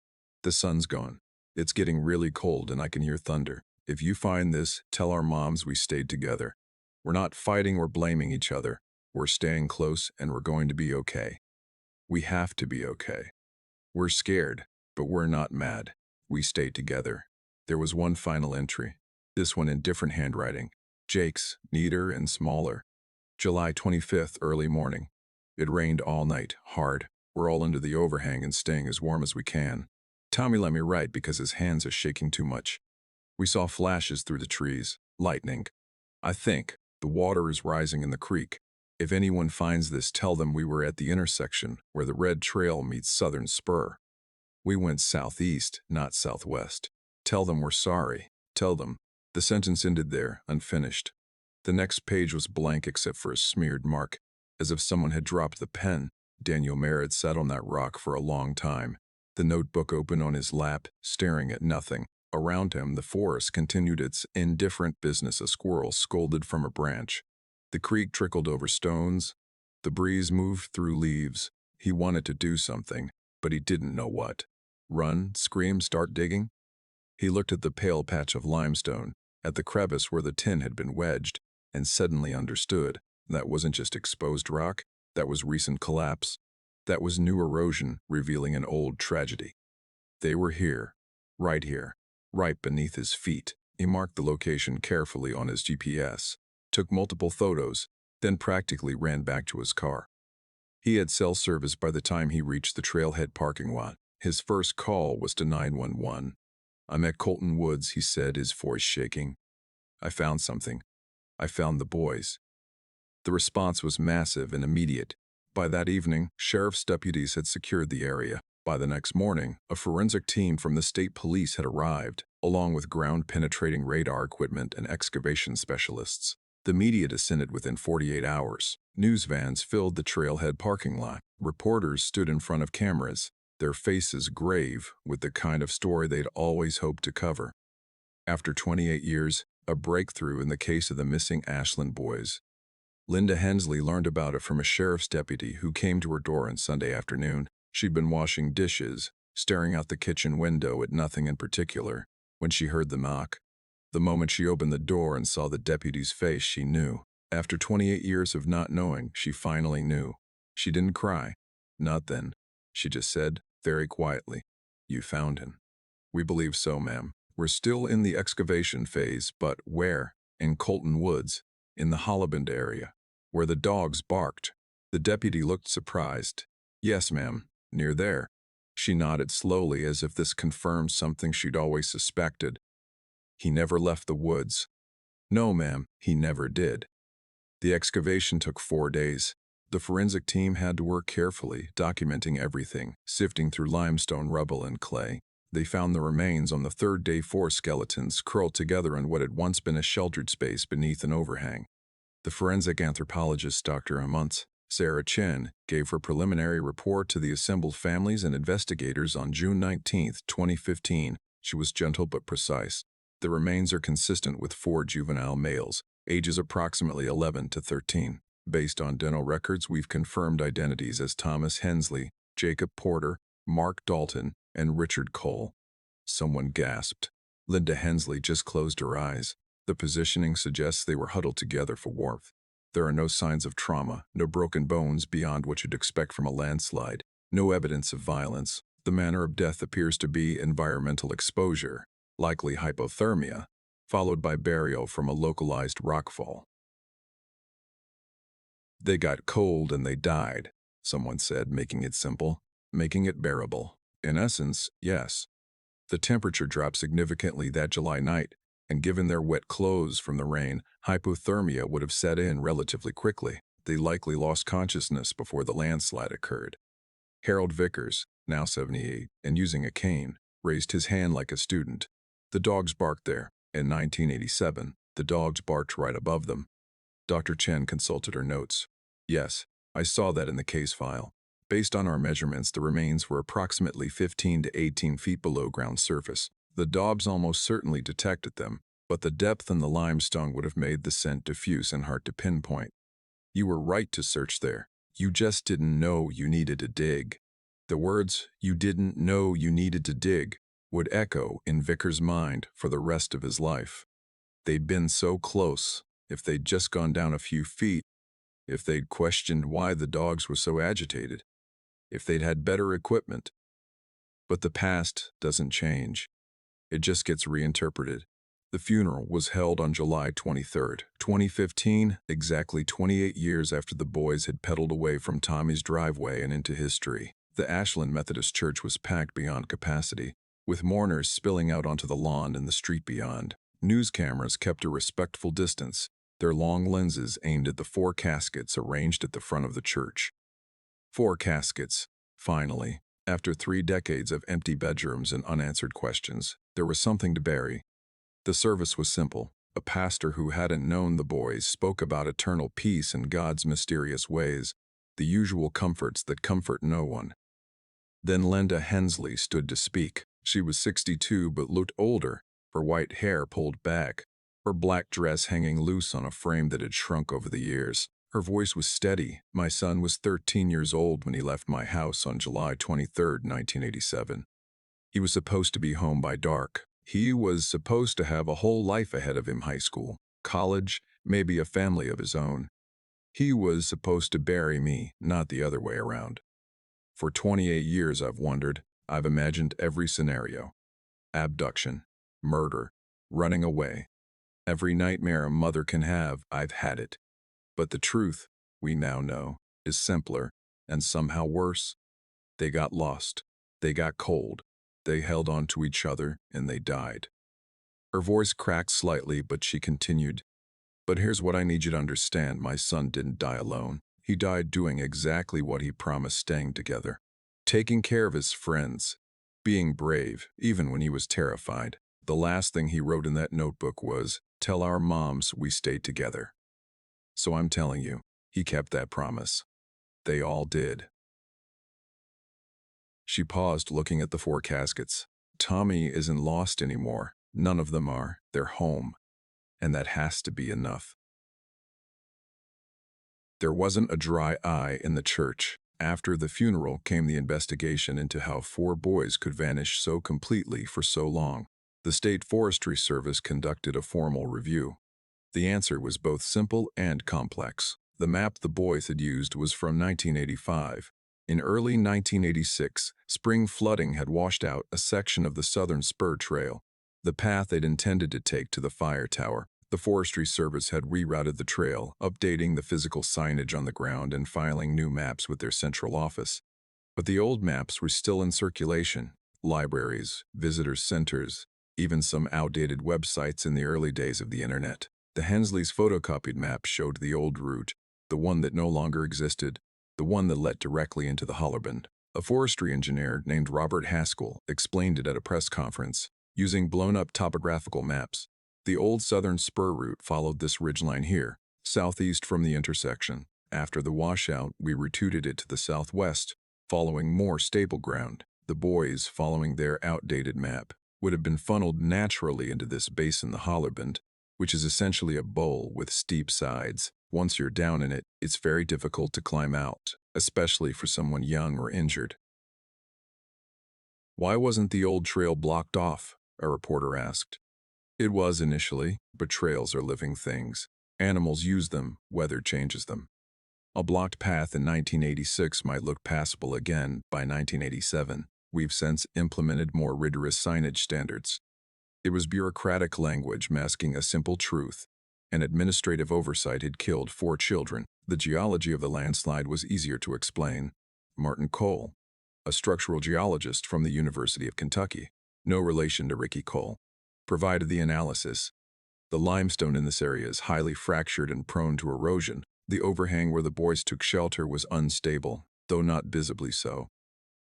The sun's gone. It's getting really cold and I can hear thunder. If you find this, tell our moms we stayed together. We're not fighting or blaming each other. We're staying close and we're going to be okay. We have to be okay. We're scared, but we're not mad. We stayed together. There was one final entry. This one in different handwriting. Jake's, neater and smaller. July 25th, early morning. It rained all night, hard. We're all under the overhang and staying as warm as we can. Tommy let me write because his hands are shaking too much. We saw flashes through the trees, lightning. I think the water is rising in the creek. If anyone finds this, tell them we were at the intersection where the red trail meets Southern Spur. We went southeast, not southwest. Tell them we're sorry. Tell them. The sentence ended there, unfinished. The next page was blank except for a smeared mark, as if someone had dropped the pen. Daniel Merritt sat on that rock for a long time, the notebook open on his lap, staring at nothing. Around him, the forest continued its indifferent business. A squirrel scolded from a branch. The creek trickled over stones. The breeze moved through leaves. He wanted to do something, but he didn't know what. Run, scream, start digging? He looked at the pale patch of limestone, at the crevice where the tin had been wedged, and suddenly understood. That wasn't just exposed rock, that was recent collapse. That was new erosion, revealing an old tragedy. They were here, right beneath his feet. He marked the location carefully on his GPS, took multiple photos, then practically ran back to his car. He had cell service by the time he reached the trailhead parking lot. His first call was to 911. I'm at Colton Woods, he said, his voice shaking. I found something. I found the boys. The response was massive and immediate. By that evening, sheriff's deputies had secured the area. By the next morning, a forensic team from the state police had arrived, along with ground-penetrating radar equipment and excavation specialists. The media descended within 48 hours. News vans filled the trailhead parking lot. Reporters stood in front of cameras, their faces grave with the kind of story they'd always hoped to cover. After 28 years, a breakthrough in the case of the missing Ashland boys. Linda Hensley learned about it from a sheriff's deputy who came to her door on Sunday afternoon. She'd been washing dishes, staring out the kitchen window at nothing in particular, when she heard the knock. The moment she opened the door and saw the deputy's face, she knew. After 28 years of not knowing, she finally knew. She didn't cry. Not then. She just said, very quietly, "You found him." "We believe so, ma'am. We're still in the excavation phase, but where?" "In Colton Woods, in the Hollaband area, where the dogs barked." The deputy looked surprised. "Yes, ma'am, near there." She nodded slowly as if this confirmed something she'd always suspected. "He never left the woods." "No, ma'am, he never did." The excavation took 4 days. The forensic team had to work carefully, documenting everything, sifting through limestone, rubble, and clay. They found the remains on the third day, 4 skeletons curled together in what had once been a sheltered space beneath an overhang. The forensic anthropologist, Dr. Amuntz, Sarah Chen, gave her preliminary report to the assembled families and investigators on June 19, 2015. She was gentle but precise. The remains are consistent with 4 juvenile males, ages approximately 11 to 13. Based on dental records, we've confirmed identities as Thomas Hensley, Jacob Porter, Mark Dalton, and Richard Cole. Someone gasped. Linda Hensley just closed her eyes. The positioning suggests they were huddled together for warmth. There are no signs of trauma, no broken bones beyond what you'd expect from a landslide, no evidence of violence. The manner of death appears to be environmental exposure, likely hypothermia, followed by burial from a localized rockfall. They got cold and they died, someone said, making it simple, making it bearable. In essence, yes. The temperature dropped significantly that July night, and given their wet clothes from the rain, hypothermia would have set in relatively quickly. They likely lost consciousness before the landslide occurred. Harold Vickers, now 78, and using a cane, raised his hand like a student. The dogs barked there. In 1987, the dogs barked right above them. Dr. Chen consulted her notes. Yes, I saw that in the case file. Based on our measurements, the remains were approximately 15 to 18 feet below ground surface. The dogs almost certainly detected them, but the depth in the limestone would have made the scent diffuse and hard to pinpoint. You were right to search there. You just didn't know you needed to dig. The words, "you didn't know you needed to dig," would echo in Vickers' mind for the rest of his life. They'd been so close. If they'd just gone down a few feet, if they'd questioned why the dogs were so agitated, if they'd had better equipment. But the past doesn't change. It just gets reinterpreted. The funeral was held on July 23, 2015, exactly 28 years after the boys had pedaled away from Tommy's driveway and into history. The Ashland Methodist Church was packed beyond capacity, with mourners spilling out onto the lawn and the street beyond. News cameras kept a respectful distance, their long lenses aimed at the 4 caskets arranged at the front of the church. 4 caskets, finally. After 3 decades of empty bedrooms and unanswered questions, there was something to bury. The service was simple. A pastor who hadn't known the boys spoke about eternal peace and God's mysterious ways, the usual comforts that comfort no one. Then Linda Hensley stood to speak. She was 62 but looked older, her white hair pulled back, her black dress hanging loose on a frame that had shrunk over the years. Her voice was steady. My son was 13 years old when he left my house on July 23, 1987. He was supposed to be home by dark. He was supposed to have a whole life ahead of him: high school, college, maybe a family of his own. He was supposed to bury me, not the other way around. For 28 years I've wondered. I've imagined every scenario. Abduction, murder, running away. Every nightmare a mother can have, I've had it. But the truth, we now know, is simpler and somehow worse. They got lost. They got cold. They held on to each other and they died. Her voice cracked slightly, but she continued. But here's what I need you to understand. My son didn't die alone. He died doing exactly what he promised: staying together, taking care of his friends, being brave, even when he was terrified. The last thing he wrote in that notebook was, "Tell our moms we stayed together." So I'm telling you, he kept that promise. They all did. She paused, looking at the 4 caskets. Tommy isn't lost anymore. None of them are. They're home. And that has to be enough. There wasn't a dry eye in the church. After the funeral came the investigation into how 4 boys could vanish so completely for so long. The State Forestry Service conducted a formal review. The answer was both simple and complex. The map the boys had used was from 1985. In early 1986, spring flooding had washed out a section of the southern spur trail, the path they'd intended to take to the fire tower. The Forestry Service had rerouted the trail, updating the physical signage on the ground and filing new maps with their central office. But the old maps were still in circulation: libraries, visitor centers, even some outdated websites in the early days of the internet. The Hensley's photocopied map showed the old route, the one that no longer existed, the one that led directly into the Hollerbund. A forestry engineer named Robert Haskell explained it at a press conference, using blown-up topographical maps. The old southern spur route followed this ridgeline here, southeast from the intersection. After the washout, we routed it to the southwest, following more stable ground. The boys, following their outdated map, would have been funneled naturally into this basin, the Hollerbund, which is essentially a bowl with steep sides. Once you're down in it, it's very difficult to climb out, especially for someone young or injured. Why wasn't the old trail blocked off? A reporter asked. It was initially, but trails are living things. Animals use them, weather changes them. A blocked path in 1986 might look passable again by 1987. We've since implemented more rigorous signage standards. It was bureaucratic language masking a simple truth. An administrative oversight had killed 4 children. The geology of the landslide was easier to explain. Martin Cole, a structural geologist from the University of Kentucky, no relation to Ricky Cole, provided the analysis. The limestone in this area is highly fractured and prone to erosion. The overhang where the boys took shelter was unstable, though not visibly so.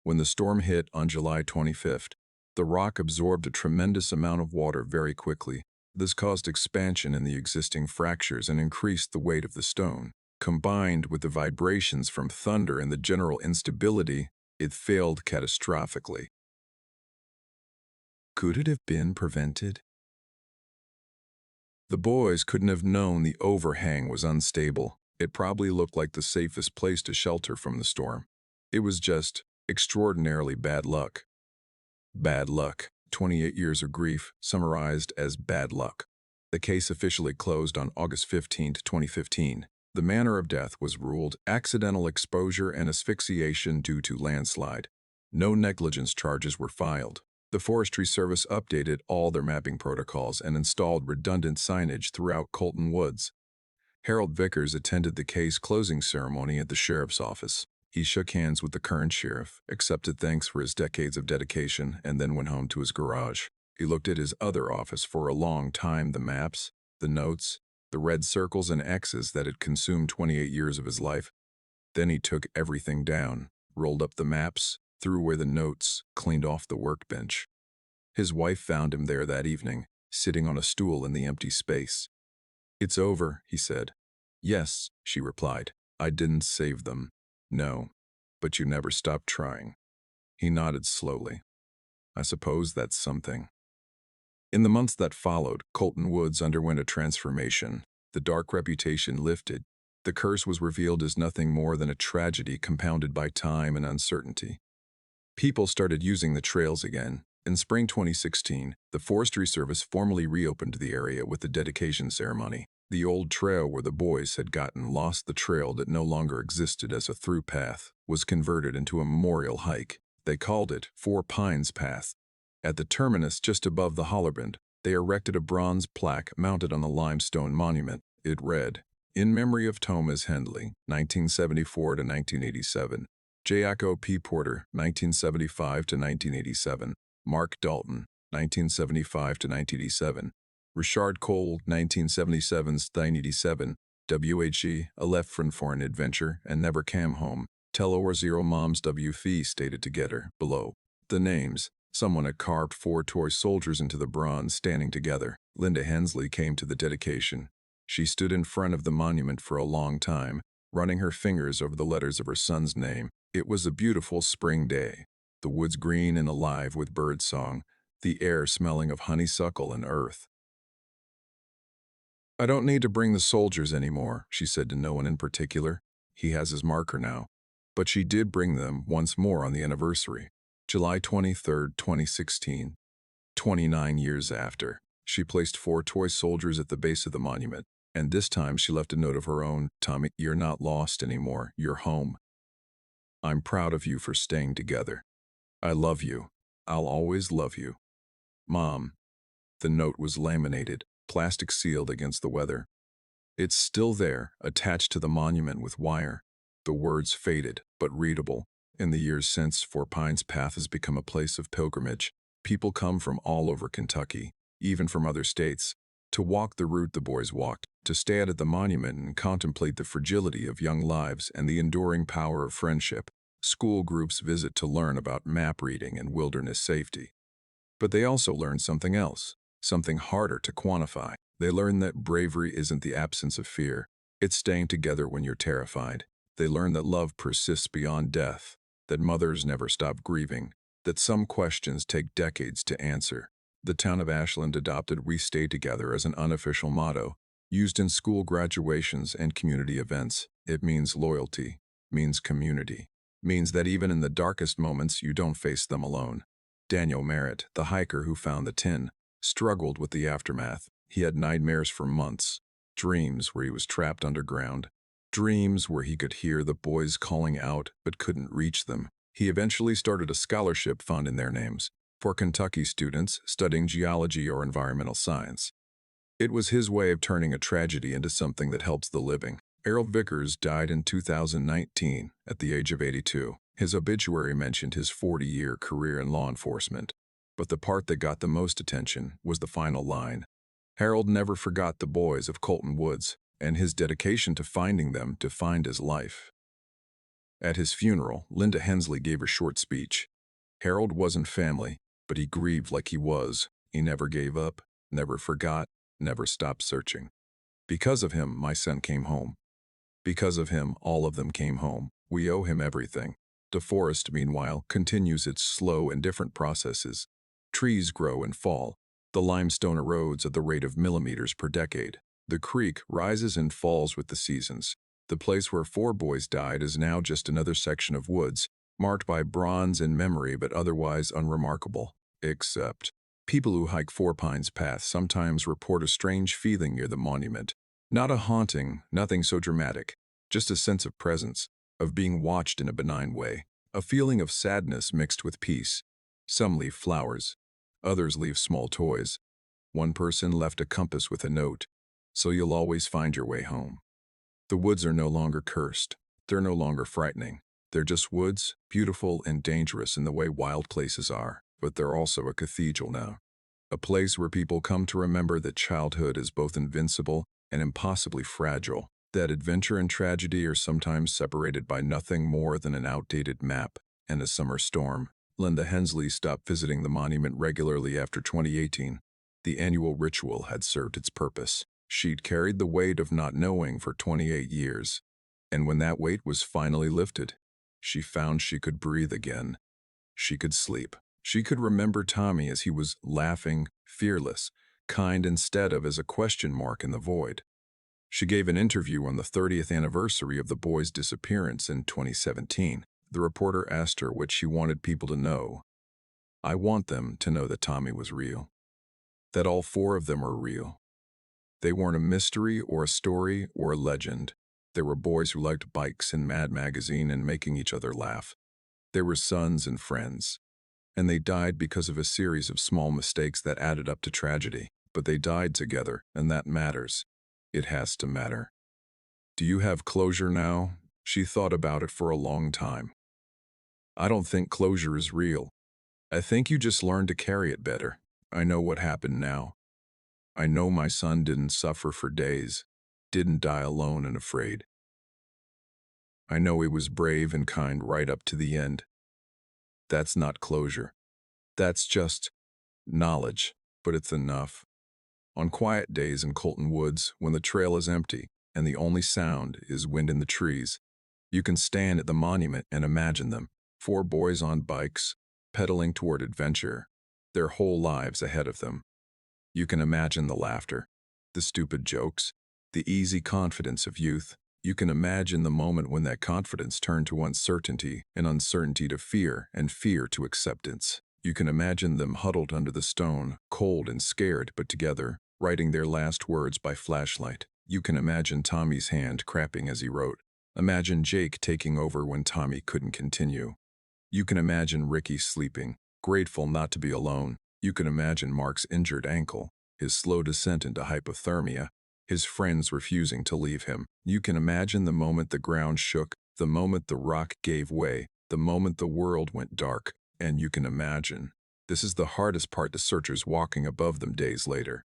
When the storm hit on July 25th, the rock absorbed a tremendous amount of water very quickly. This caused expansion in the existing fractures and increased the weight of the stone. Combined with the vibrations from thunder and the general instability, it failed catastrophically. Could it have been prevented? The boys couldn't have known the overhang was unstable. It probably looked like the safest place to shelter from the storm. It was just extraordinarily bad luck. Bad luck. 28 years of grief, summarized as bad luck. The case officially closed on August 15, 2015. The manner of death was ruled accidental exposure and asphyxiation due to landslide. No negligence charges were filed. The Forestry Service updated all their mapping protocols and installed redundant signage throughout Colton Woods. Harold Vickers attended the case closing ceremony at the sheriff's office. He shook hands with the current sheriff, accepted thanks for his decades of dedication, and then went home to his garage. He looked at his other office for a long time, the maps, the notes, the red circles and X's that had consumed 28 years of his life. Then he took everything down, rolled up the maps, threw away the notes, cleaned off the workbench. His wife found him there that evening, sitting on a stool in the empty space. "It's over," he said. "Yes," she replied. "I didn't save them. No, but you never stopped trying." He nodded slowly. "I suppose that's something." In the months that followed, Colton Woods underwent a transformation. The dark reputation lifted. The curse was revealed as nothing more than a tragedy compounded by time and uncertainty. People started using the trails again. In spring 2016, the Forestry Service formally reopened the area with the dedication ceremony. The old trail where the boys had gotten lost, the trail that no longer existed as a through path, was converted into a memorial hike. They called it 4 Pines Path. At the terminus just above the Hollerbend, they erected a bronze plaque mounted on a limestone monument. It read, "In memory of Thomas Hensley, 1974 to 1987. Jaco P. Porter, 1975 to 1987. Mark Dalton, 1975 to 1987. Richard Cole, 1977 to 1987. WHE, a left for an adventure and never came home. Tell or zero moms WF stated together, below. The names. Someone had carved 4 toy soldiers into the bronze standing together. Linda Hensley came to the dedication. She stood in front of the monument for a long time, running her fingers over the letters of her son's name. It was a beautiful spring day. The woods green and alive with bird song, the air smelling of honeysuckle and earth. "I don't need to bring the soldiers anymore," she said to no one in particular. He has his marker now. But she did bring them once more on the anniversary. July 23, 2016. 29 years after, she placed 4 toy soldiers at the base of the monument, and this time she left a note of her own. "Tommy, you're not lost anymore. You're home. I'm proud of you for staying together. I love you. I'll always love you. Mom." The note was laminated, plastic sealed against the weather. It's still there, attached to the monument with wire. The words faded, but readable. In the years since, 4 Pines Path has become a place of pilgrimage. People come from all over Kentucky, even from other states, to walk the route the boys walked, to stand at the monument and contemplate the fragility of young lives and the enduring power of friendship. School groups visit to learn about map reading and wilderness safety. But they also learn something else, something harder to quantify. They learn that bravery isn't the absence of fear. It's staying together when you're terrified. They learn that love persists beyond death, that mothers never stop grieving, that some questions take decades to answer. The town of Ashland adopted "We Stay Together" as an unofficial motto, used in school graduations and community events. It means loyalty, means community, means that even in the darkest moments you don't face them alone. Daniel Merritt, the hiker who found the tin, struggled with the aftermath. He had nightmares for months, dreams where he was trapped underground, dreams where he could hear the boys calling out but couldn't reach them. He eventually started a scholarship fund in their names for Kentucky students studying geology or environmental science. It was his way of turning a tragedy into something that helps the living. Errol Vickers died in 2019 at the age of 82. His obituary mentioned his 40-year career in law enforcement, but the part that got the most attention was the final line. Harold never forgot the boys of Colton Woods, and his dedication to finding them defined his life. At his funeral, Linda Hensley gave a short speech. Harold wasn't family, but he grieved like he was. He never gave up, never forgot, never stopped searching. Because of him, my son came home. Because of him, all of them came home. We owe him everything. The forest, meanwhile, continues its slow and different processes. Trees grow and fall. The limestone erodes at the rate of millimeters per decade. The creek rises and falls with the seasons. The place where 4 boys died is now just another section of woods, marked by bronze in memory but otherwise unremarkable. Except, people who hike Four Pines Path sometimes report a strange feeling near the monument. Not a haunting, nothing so dramatic, just a sense of presence, of being watched in a benign way, a feeling of sadness mixed with peace. Some leave flowers, others leave small toys. One person left a compass with a note, so you'll always find your way home. The woods are no longer cursed. They're no longer frightening. They're just woods, beautiful and dangerous in the way wild places are, but they're also a cathedral now. A place where people come to remember that childhood is both invincible and impossibly fragile, that adventure and tragedy are sometimes separated by nothing more than an outdated map and a summer storm. Linda Hensley stopped visiting the monument regularly after 2018. The annual ritual had served its purpose. She'd carried the weight of not knowing for 28 years, and when that weight was finally lifted, she found she could breathe again. She could sleep. She could remember Tommy as he was laughing, fearless, kind instead of as a question mark in the void. She gave an interview on the 30th anniversary of the boys' disappearance in 2017. The reporter asked her what she wanted people to know. "I want them to know that Tommy was real. That all 4 of them are real. They weren't a mystery or a story or a legend. They were boys who liked bikes and Mad Magazine and making each other laugh. They were sons and friends. And they died because of a series of small mistakes that added up to tragedy. But they died together, and that matters. It has to matter." "Do you have closure now?" She thought about it for a long time. "I don't think closure is real. I think you just learn to carry it better. I know what happened now. I know my son didn't suffer for days, didn't die alone and afraid. I know he was brave and kind right up to the end. That's not closure. That's just knowledge, but it's enough. On quiet days in Colton Woods, when the trail is empty and the only sound is wind in the trees, you can stand at the monument and imagine them, 4 boys on bikes, pedaling toward adventure, their whole lives ahead of them. You can imagine the laughter, the stupid jokes, the easy confidence of youth. You can imagine the moment when that confidence turned to uncertainty and uncertainty to fear and fear to acceptance. You can imagine them huddled under the stone, cold and scared but together, writing their last words by flashlight. You can imagine Tommy's hand cramping as he wrote. Imagine Jake taking over when Tommy couldn't continue. You can imagine Ricky sleeping, grateful not to be alone. You can imagine Mark's injured ankle, his slow descent into hypothermia, his friends refusing to leave him. You can imagine the moment the ground shook, the moment the rock gave way, the moment the world went dark. And you can imagine. This is the hardest part, the searchers walking above them days later.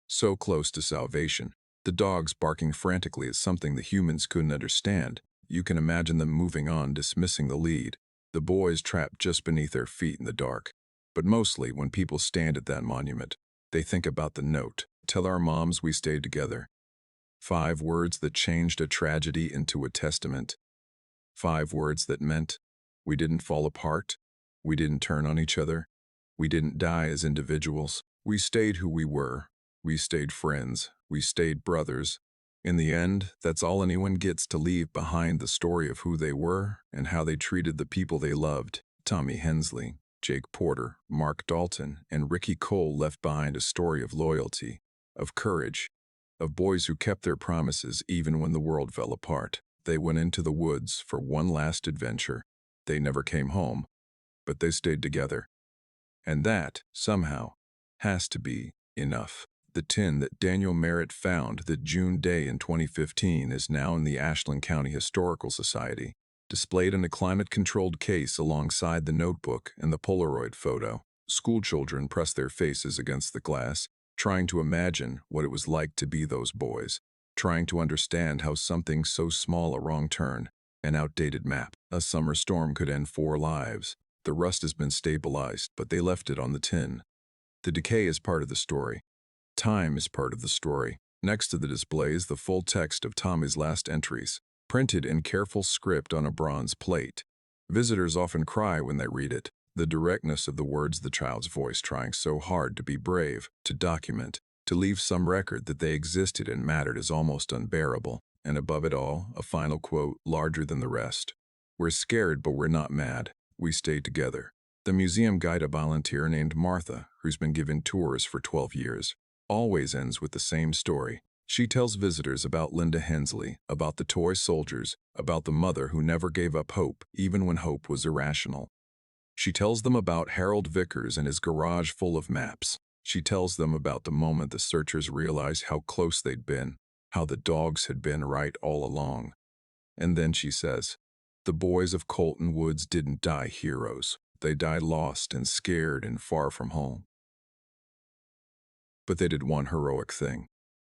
So close to salvation. The dogs barking frantically at something the humans couldn't understand. You can imagine them moving on, dismissing the lead. The boys trapped just beneath their feet in the dark. But mostly, when people stand at that monument, they think about the note. "Tell our moms we stayed together." 5 words that changed a tragedy into a testament. 5 words that meant we didn't fall apart. We didn't turn on each other. We didn't die as individuals. We stayed who we were. We stayed friends. We stayed brothers. In the end, that's all anyone gets, to leave behind the story of who they were and how they treated the people they loved. Tommy Hensley. Jake Porter, Mark Dalton, and Ricky Cole left behind a story of loyalty, of courage, of boys who kept their promises even when the world fell apart. They went into the woods for one last adventure. They never came home, but they stayed together. And that, somehow, has to be enough. The tin that Daniel Merritt found that June day in 2015 is now in the Ashland County Historical Society, displayed in a climate-controlled case alongside the notebook and the Polaroid photo. Schoolchildren press their faces against the glass, trying to imagine what it was like to be those boys, trying to understand how something so small, a wrong turn, an outdated map, a summer storm could end 4 lives. The rust has been stabilized, but they left it on the tin. The decay is part of the story. Time is part of the story. Next to the display is the full text of Tommy's last entries, printed in careful script on a bronze plate. Visitors often cry when they read it. The directness of the words, the child's voice trying so hard to be brave, to document, to leave some record that they existed and mattered, is almost unbearable. And above it all, a final quote, larger than the rest. "We're scared, but we're not mad. We stayed together." The museum guide, a volunteer named Martha, who's been giving tours for 12 years, always ends with the same story. She tells visitors about Linda Hensley, about the toy soldiers, about the mother who never gave up hope, even when hope was irrational. She tells them about Harold Vickers and his garage full of maps. She tells them about the moment the searchers realized how close they'd been, how the dogs had been right all along. And then she says, "The boys of Colton Woods didn't die heroes. They died lost and scared and far from home. But they did one heroic thing.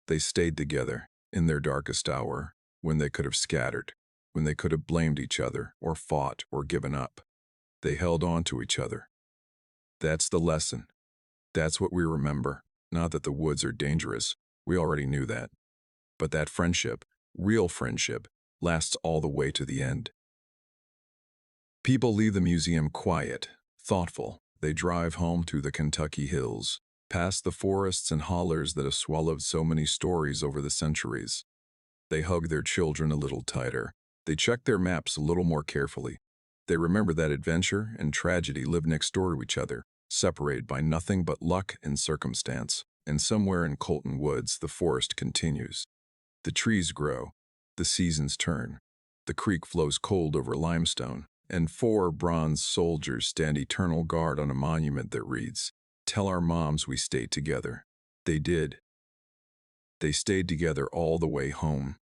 They stayed together in their darkest hour, when they could have scattered, when they could have blamed each other or fought or given up. They held on to each other. That's the lesson. That's what we remember. Not that the woods are dangerous. We already knew that. But that friendship, real friendship, lasts all the way to the end." People leave the museum quiet, thoughtful. They drive home through the Kentucky hills, past the forests and hollers that have swallowed so many stories over the centuries. They hug their children a little tighter. They check their maps a little more carefully. They remember that adventure and tragedy live next door to each other, separated by nothing but luck and circumstance. And somewhere in Colton Woods, the forest continues. The trees grow. The seasons turn. The creek flows cold over limestone, and 4 bronze soldiers stand eternal guard on a monument that reads, "Tell our moms we stayed together." They did. They stayed together all the way home.